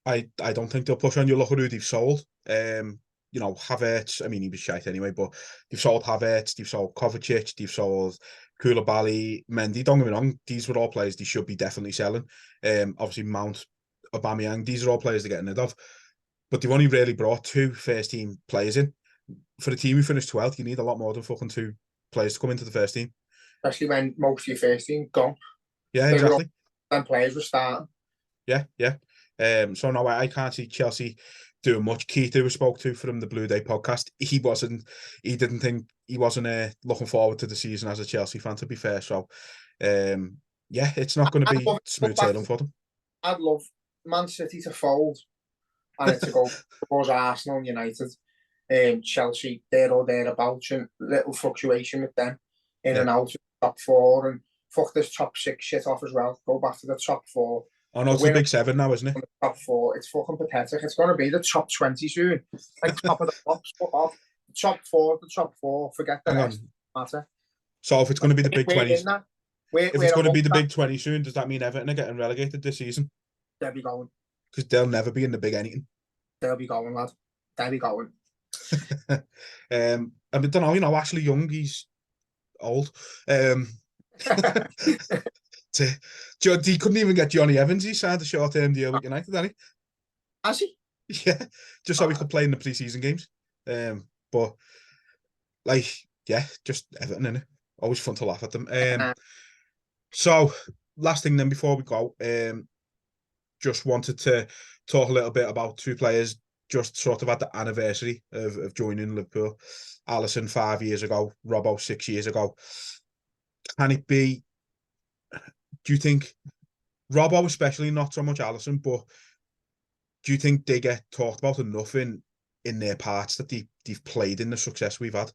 I don't think they'll push on. You look at who they've sold. You know, Havertz, I mean, he was shite anyway, but they've sold Havertz, they've sold Kovacic, they've sold Koulibaly, Mendy. Don't get me wrong, these were all players they should be definitely selling. Obviously, Mount, Aubameyang, these are all players they're getting rid of. But they've only really brought 2 first-team players in. For a team who finished 12th, you need a lot more than fucking 2 players to come into the first team. Especially when most of your first team gone. Yeah, exactly. And players were starting. Yeah. So no, I can't see Chelsea doing much. Keith, who we spoke to from the Blue Day podcast, he wasn't looking forward to the season as a Chelsea fan, to be fair. So it's not going to be smooth sailing for them. I'd love Man City to fold and it to go towards Arsenal and United. Chelsea, there or thereabouts, and little fluctuation with them in and out of top 4, and fuck this top 6 shit off as well. Go back to the top 4. Oh no, it's the big 7 now, isn't it? Top 4, it's fucking pathetic. It's going to be the top 20 soon. Like top of the pops, fuck off. The top 4, forget the rest. Matter. So if it's going to be the big 20s, if it's going to be the big 20 soon, does that mean Everton are getting relegated this season? They'll be going. Because they'll never be in the big anything. They'll be going, lad. They'll be going. I don't know, you know, Ashley Young, he's old. He couldn't even get Johnny Evans. He signed a short-term deal with United, didn't he? Has he? Yeah, just so he could play in the pre-season games. But like, just Everton, innit? Always fun to laugh at them. So last thing then before we go, just wanted to talk a little bit about 2 players just sort of at the anniversary of joining Liverpool. Alisson 5 years ago, Robbo 6 years ago. Can it be, do you think, Robbo especially, not so much Alisson, but do you think they get talked about enough in their parts that they've played in the success we've had?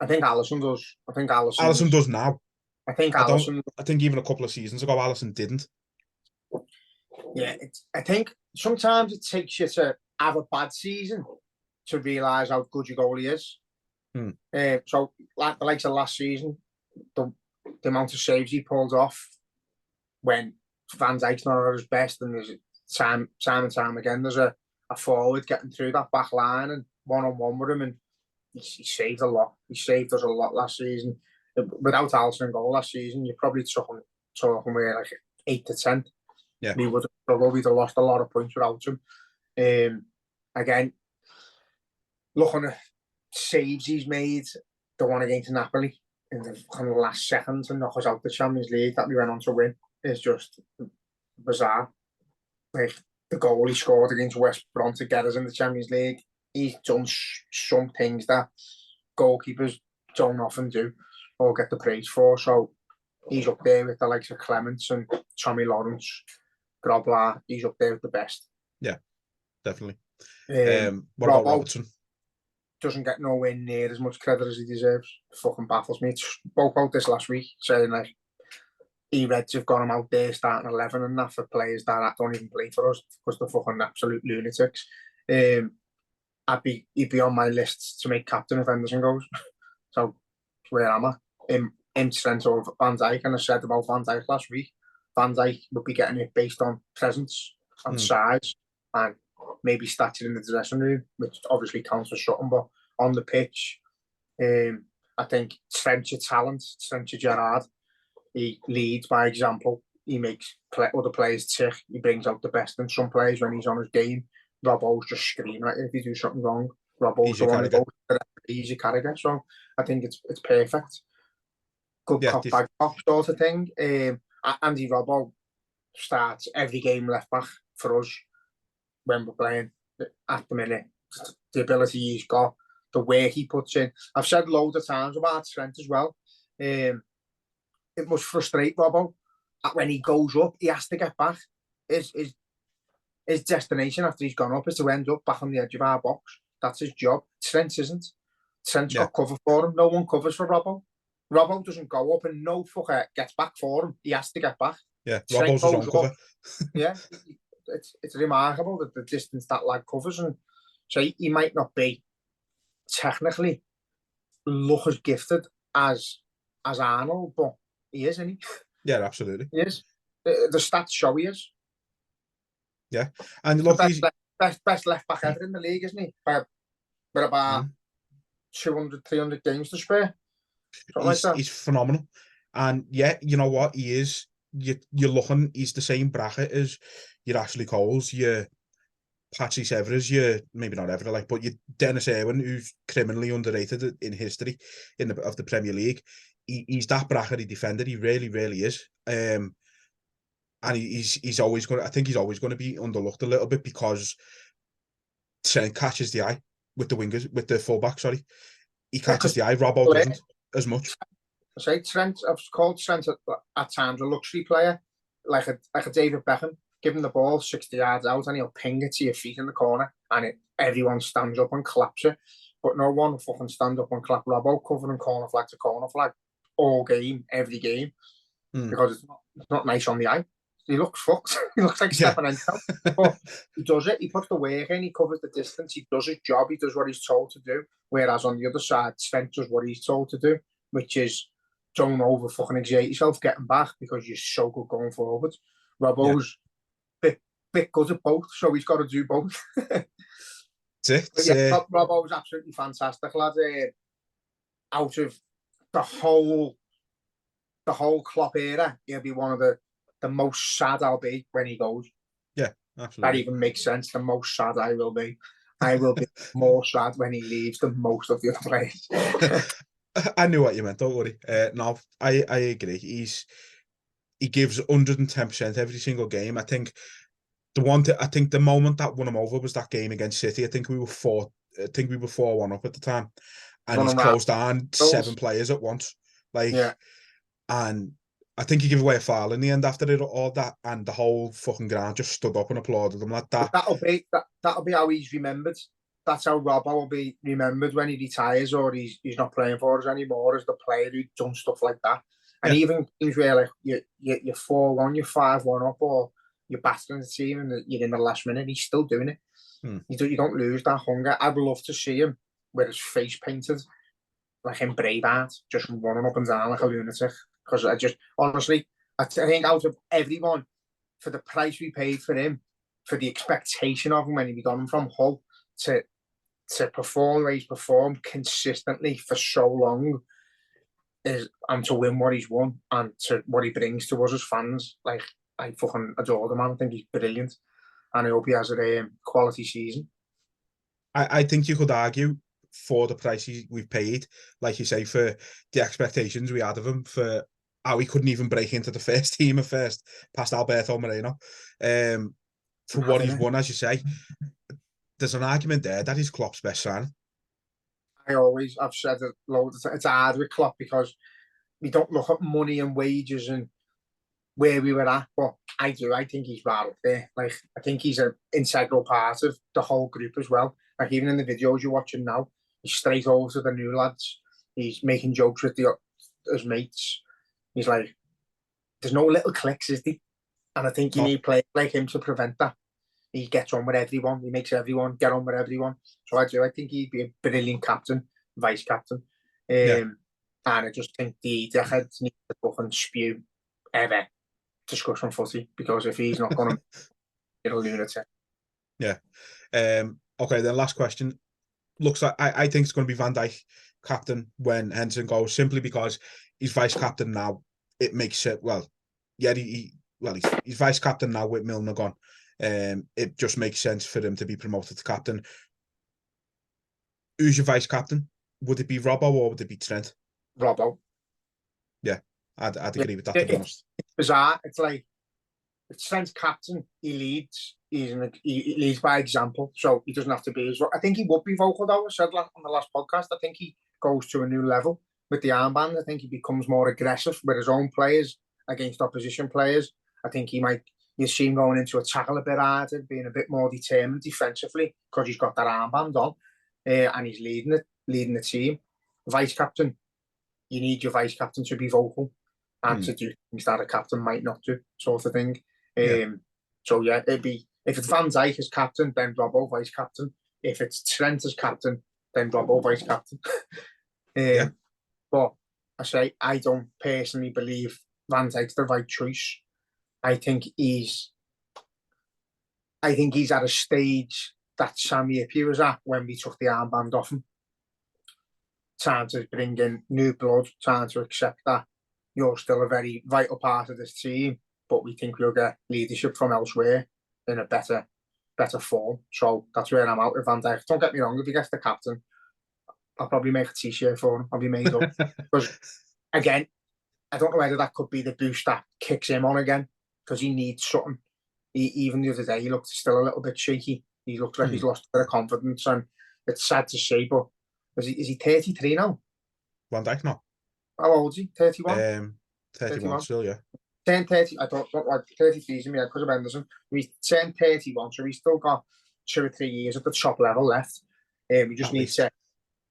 I think Alisson does. Alisson does now. I think Alisson. I think even a couple of seasons ago, Alisson didn't. Yeah, I think sometimes it takes you to have a bad season to realise how good your goalie is. So, like the likes of last season, the amount of saves he pulled off when Van Dijk's not at his best, and there's time and time again, there's a forward getting through that back line and one-on-one with him, and he saved a lot. He saved us a lot last season. Without Alisson in goal last season, you're probably talking with like 8 to 10. Yeah, we would have probably lost a lot of points without him. Again, looking at saves he's made, the one against Napoli in the kind of last second to knock us out the Champions League that we went on to win is just bizarre. Like the goal he scored against West Brom to get us in the Champions League, he's done some things that goalkeepers don't often do or get the praise for. So he's up there with the likes of Clements and Tommy Lawrence, Grobler. He's up there with the best. Yeah, definitely. What about Robertson? Doesn't get nowhere near as much credit as he deserves. It fucking baffles me. Spoke about this last week, saying like Reds have got him out there starting 11 and that for players that don't even play for us because they're fucking absolute lunatics. he'd be on my list to make captain if Henderson goes. So where am I? In Trent over Van Dijk, and I said about Van Dijk last week. Van Dijk would be getting it based on presence and size and maybe stature in the dressing room, which obviously counts for something. But on the pitch, I think Trent's your talent, Trent's your Gerrard. He leads by example. He makes other players tick. He brings out the best in some players when he's on his game. Robbo's just screaming at you if you do something wrong. Robbo's the one who goes to the easy character. So I think it's perfect. Good cop, bad cop sort of thing. Andy Robbo starts every game left back for us when we're playing at the minute. The ability he's got, the work he puts in. I've said loads of times about Trent as well. It must frustrate Robbo that when he goes up, he has to get back. His destination after he's gone up is to end up back on the edge of our box. That's his job. Trent isn't. Trent's got cover for him. No one covers for Robbo. Robbo doesn't go up and no fucker gets back for him. He has to get back. Yeah, Robbo's his own cover. Yeah, it's remarkable that the distance that lad covers, and so he might not be technically look as gifted as Arnold, but he is, isn't he? Yeah, absolutely. He is. The stats show he is. Yeah, and look, he's best left back ever in the league, isn't he? With about 200, 300 games to spare. He's phenomenal, and yeah, you know what he is. You're looking. He's the same bracket as your Ashley Coles, your Patsy Severas, your maybe not ever but your Dennis Irwin, who's criminally underrated in history of the Premier League. He's that brackety defender. He really, really is. And he's always going. I think he's always going to be underlooked a little bit because Trent catches the eye with the wingers, with the fullback. Sorry, he catches the eye. Robbo doesn't as much. I say Trent. I've called Trent at times a luxury player, like a David Beckham. Give him the ball 60 yards out, and he'll ping it to your feet in the corner, and everyone stands up and claps it. But no one will fucking stand up and clap Robbo covering corner flag to corner flag all game, every game, because it's not nice on the eye. He looks fucked. He looks like stepping in. But he does it. He puts the work in. He covers the distance. He does his job. He does what he's told to do. Whereas on the other side, Trent does what he's told to do, which is don't over fucking exert yourself getting back because you're so good going forward. Robbo's bit good at both, so he's got to do both. That's it. Yeah, Robbo's absolutely fantastic, lad. Out of the whole Klopp era, he'll be one of the most sad I'll be when he goes. Yeah, absolutely. That even makes sense. The most sad I will be. I will be more sad when he leaves than most of the other players. I knew what you meant. Don't worry. No, I agree. He gives 110% every single game. I think the moment that won him over was that game against City. I think we were 4-1 up at the time, and he's closed down 7 players at once. And I think he gave away a foul in the end after all that, and the whole fucking ground just stood up and applauded him like that. That'll be how he's remembered. That's how Robbo will be remembered when he retires or he's not playing for us anymore, as the player who's done stuff like that. And even things where like you're 4-1, you're 5-1 up, or you're battling the team and you're in the last minute, he's still doing it. You don't lose that hunger. I'd love to see him with his face painted, like in Braveheart, just running up and down like a lunatic. Because I think out of everyone, for the price we paid for him, for the expectation of him when he got him from Hull to perform where he's performed consistently for so long, and to win what he's won and to what he brings to us as fans, like I fucking adore the man. I think he's brilliant, and I hope he has a quality season. I think you could argue for the price we've paid, like you say, for the expectations we had of him, for how he couldn't even break into the first team at first, past Alberto Moreno, for what he's won, as you say. There's an argument there that he's Klopp's best signing. I've said it loads. It's hard with Klopp because we don't look at money and wages and where we were at, but I do. I think he's right up there. Like, I think he's an integral part of the whole group as well. Like, even in the videos you're watching now, he's straight over to the new lads. He's making jokes with his mates. He's like, there's no little clicks, is there? And I think you need players like him to prevent that. He gets on with everyone. He makes everyone get on with everyone. So I think he'd be a brilliant captain, vice captain. And I just think the heads need to fucking spew ever discussion footy, because if he's not going to, it'll lunatic. Yeah. Okay, then last question. Looks like I think it's going to be Van Dijk captain when Henderson goes, simply because he's vice captain now. It makes it, well, yeah, he's vice captain now with Milner gone. It just makes sense for him to be promoted to captain. Who's your vice captain? Would it be Robbo or would it be Trent? Robbo. Yeah, I'd agree with that, to be honest. It's bizarre. It's like, it's Trent's captain. He leads. He leads by example, so he doesn't have to be as. I think he would be vocal though. I said on the last podcast. I think he goes to a new level with the armband. I think he becomes more aggressive with his own players against opposition players. I think you see him going into a tackle a bit harder, being a bit more determined defensively because he's got that armband on, and he's leading the team. Vice captain, you need your vice captain to be vocal and to do things that a captain might not do, sort of thing. So yeah, it'd be, if it's Van Dijk as captain, then Robbo vice captain. If it's Trent as captain, then Robbo vice captain. But I don't personally believe Van Dijk's the right choice. I think he's at a stage that Sammy Ipia was at when we took the armband off him. Time to bring in new blood, time to accept that you're still a very vital part of this team, but we think we'll get leadership from elsewhere in a better form. So that's where I'm out with Van Dijk. Don't get me wrong, if he gets the captain, I'll probably make a t-shirt for him. I'll be made up. Because again, I don't know whether that could be the boost that kicks him on again, because he needs something. Even the other day, he looked still a little bit shaky. He looked like he's lost a bit of confidence, and it's sad to see, but is he 33 now? Van Dijk, no. How old is he? 31? 31 still, yeah. Turned 30, I thought, like 33 in me because of Henderson. He's turned 31, so he's still got 2 or 3 years at the top level left. We just need to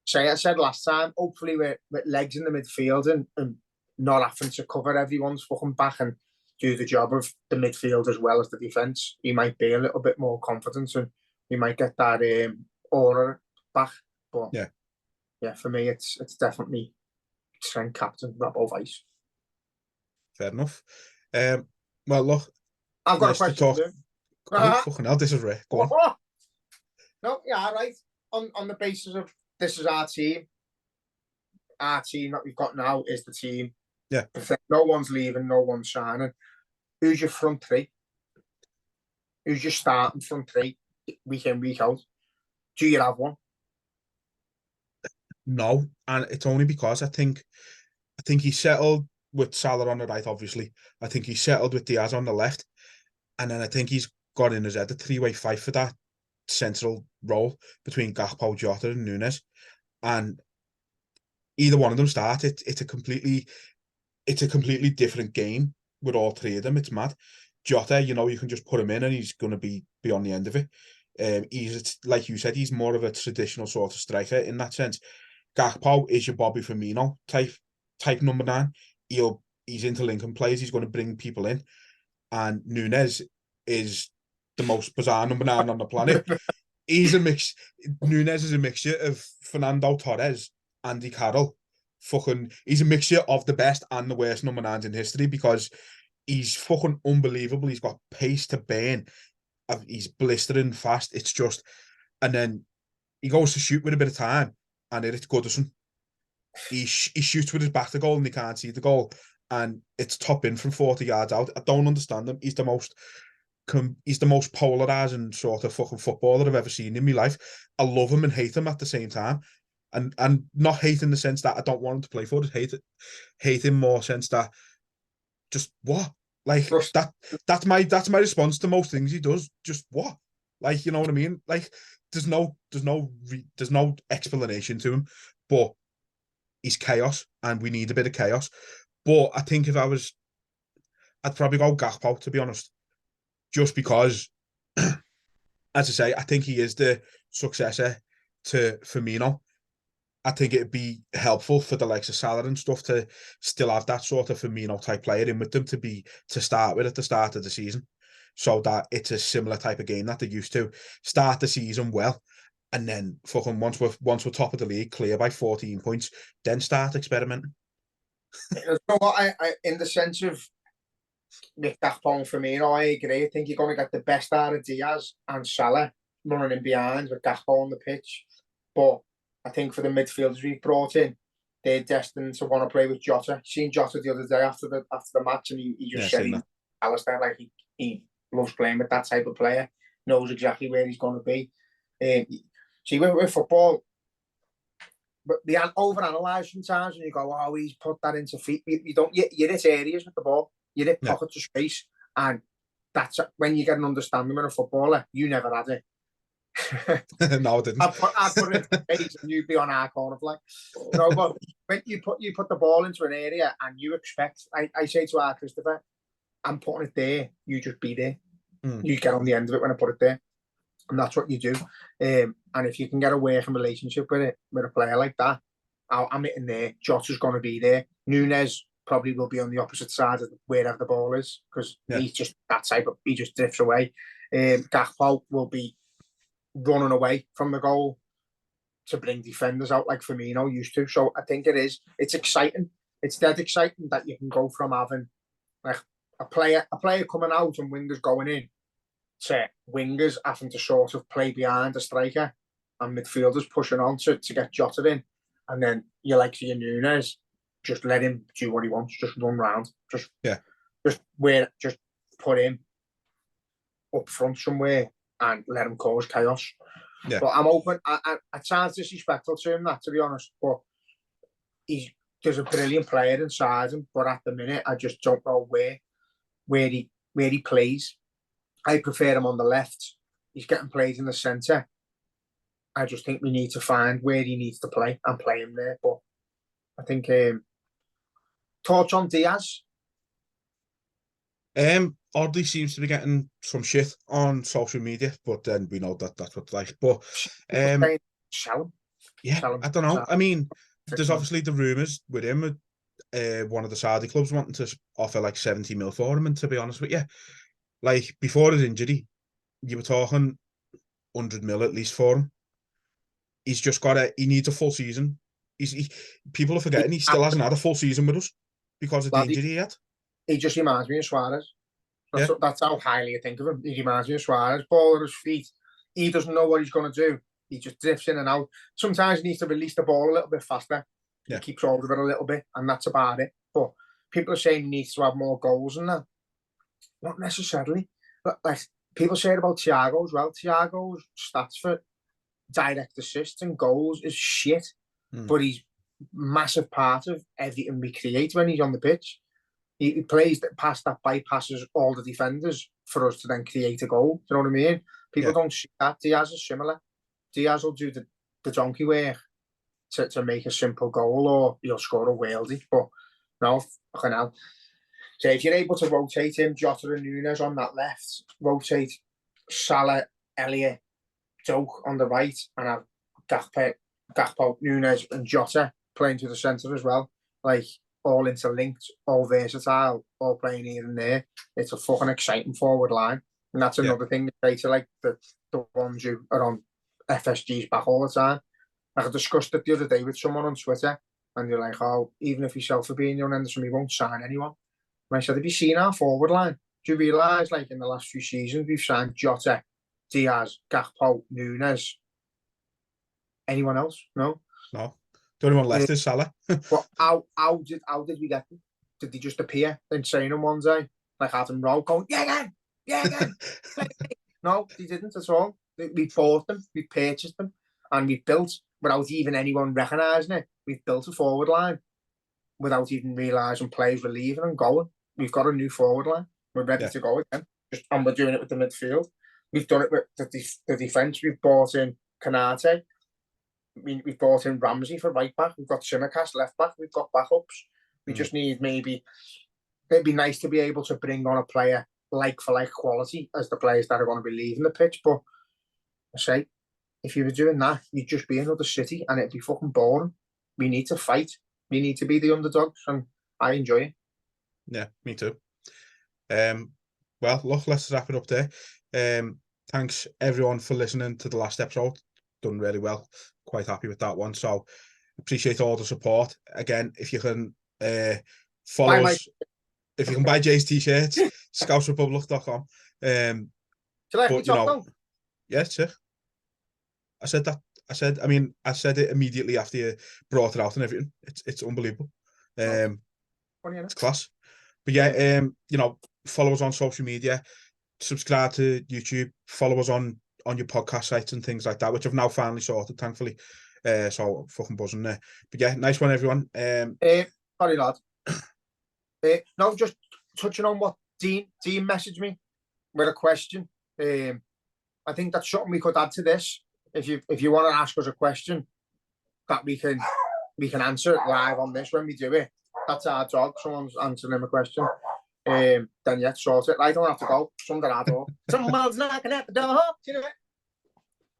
say, I said last time, hopefully with legs in the midfield and not having to cover everyone's fucking back and do the job of the midfield as well as the defence, he might be a little bit more confident and he might get that aura back. But yeah, for me, it's definitely Trent captain, Robbo vice. Fair enough. Well, look, I've got a question. Oh, fucking hell, this is Rick. Go on. No, yeah, right. On the basis of this is our team that we've got now is the team. Yeah. No one's leaving, no one's signing. Who's your front three? Who's your starting front three, week in, week out? Do you have one? No, and it's only because I think he's settled with Salah on the right, obviously. I think he's settled with Diaz on the left. And then I think he's got in his head a three-way fight for that central role between Gakpo, Jota and Núñez. And either one of them start, it's a completely different game with all three of them. It's mad. Jota, you can just put him in and he's going to be on the end of it. He's, like you said, he's more of a traditional sort of striker in that sense. Gakpo is your Bobby Firmino type number 9. He's interlinking players. He's going to bring people in. And Núñez is the most bizarre number 9 on the planet. Núñez is a mixture of Fernando Torres, Andy Carroll. He's a mixture of the best and the worst number 9s in history, because he's fucking unbelievable. He's got pace to burn. He's blistering fast. It's just, and then he goes to shoot with a bit of time, and it's Goodison. He shoots with his back to goal and he can't see the goal, and it's top in from 40 yards out. I don't understand him. He's the most polarizing sort of fucking footballer I've ever seen in my life. I love him and hate him at the same time, and not hate in the sense that I don't want him to play for it. Hate him more sense that just what, like that's my response to most things he does. Just what, like, you know what I mean? Like there's no explanation to him, but he's chaos, and we need a bit of chaos. But I think if I'd probably go Gakpo, to be honest, just because, as I say, I think he is the successor to Firmino. I think it'd be helpful for the likes of Salah and stuff to still have that sort of Firmino type player in with them to start with at the start of the season. so that it's a similar type of game that they're used to. Start the season well, and then fucking once we're top of the league, clear by 14 points, then start experimenting. You know what, I in the sense of Nick Gakpo and Firmino, I agree. I think you're going to get the best out of Diaz and Salah running in behind with Gakpo on the pitch. But I think for the midfielders we've brought in, they're destined to want to play with Jota. Seen Jota the other day after the match, and he just said Alistair, like he loves playing with that type of player, knows exactly where he's going to be. See, with football, but they overanalyze sometimes, and you go, "Oh, he's put that into feet." You don't. You hit areas with the ball. You hit pockets of space, and that's when you get an understanding of a footballer. You never had it. No, I didn't. I put it in space, and you'd be on our corner flag. No, but when you put the ball into an area, and you expect, I say to our Christopher, "I'm putting it there. You just be there. You get on the end of it when I put it there." And that's what you do. And if you can get a working relationship with a player like that, I'm hitting there. Jota's going to be there. Nunes probably will be on the opposite side of wherever the ball is, because he's just that type of, he just drifts away. Gakpo will be running away from the goal to bring defenders out like Firmino used to. So I think it's exciting. It's dead exciting that you can go from having like a player coming out and wingers going in, to wingers having to sort of play behind a striker and midfielders pushing on to get Jota in. And then you like your Nunes, just let him do what he wants, just run round. Just put him up front somewhere and let him cause chaos. Yeah. But I'm open. I sounds disrespectful to him, that, to be honest, but there's a brilliant player inside him, but at the minute I just don't know where he plays. I prefer him on the left. He's getting played in the centre. I just think we need to find where he needs to play and play him there. But I think thoughts on Diaz? Oddly seems to be getting some shit on social media, but then we know that that's what it's like. But sell him. Yeah, I don't know. I mean, there's obviously the rumours with him. One of the Saudi clubs wanting to offer like 70 mil for him, and to be honest with you, like before his injury, you were talking 100 mil at least for him. He's just he needs a full season. People are forgetting he still hasn't had a full season with us because of the injury he had. He just reminds me of Suarez. That's how highly I think of him. He reminds me of Suarez. Ball at his feet. He doesn't know what he's going to do. He just drifts in and out. Sometimes he needs to release the ball a little bit faster. He keeps hold of it a little bit, and that's about it. But people are saying he needs to have more goals than that. Not necessarily. But like people say it about Thiago as well. Thiago's stats for direct assists and goals is shit. But he's a massive part of everything we create when he's on the pitch. He plays past that, bypasses all the defenders for us to then create a goal. Do you know what I mean? People don't see that. Diaz is similar. Diaz will do the donkey work to make a simple goal, or he'll score a worldie. But no, fucking hell. So if you're able to rotate him, Jota and Nunes on that left, rotate Salah, Elliott, Doak on the right, and have Gakpo, Nunes and Jota playing to the centre as well. Like, all interlinked, all versatile, all playing here and there. It's a fucking exciting forward line. And that's another thing they say to like the ones who are on FSG's back all the time. I discussed it the other day with someone on Twitter, and they're like, "Oh, even if he's Fabinho and Henderson, he won't sign anyone." And I said, "Have you seen our forward line? Do you realise, like, in the last few seasons, we've signed Jota, Diaz, Gakpo, Nunes. Anyone else? No. The only one left is Salah. But how did we get them? Did they just appear in training one day, like Adam Rowe going, yeah again. No, they didn't at all. We bought them, we purchased them, and we built, without even anyone recognising it, we've built a forward line without even realising players were leaving and going. We've got a new forward line. We're ready to go again. And we're doing it with the midfield. We've done it with the defence. We've bought in Kanate. We've brought in Ramsey for right back. We've got Simicast left back. We've got backups. We just need it'd be nice to be able to bring on a player like for like quality as the players that are going to be leaving the pitch. But I say, if you were doing that, you'd just be another City and it'd be fucking boring. We need to fight. We need to be the underdogs, and I enjoy it. Yeah, me too. well, look, let's wrap it up there. Thanks everyone for listening to the last episode. Done really well. Quite happy with that one. So appreciate all the support. Again, if you can follow us, if you can buy Jay's t-shirts, scoutsrepublic.com. But, you know, yeah, sure. I said that. I said it immediately after you brought it out and everything. It's unbelievable. It's class. But yeah, you know, follow us on social media, subscribe to YouTube, follow us on your podcast sites and things like that, which I've now finally sorted, thankfully. So I'm fucking buzzing there. But yeah, nice one, everyone. Sorry, lad. No, just touching on what Dean messaged me with a question. I think that's something we could add to this. If you want to ask us a question that we can answer it live on this when we do it. That's our job. Someone's answering him a question. Then yeah, sort it. I don't have to go. Someone's knocking at the door. See you in a bit.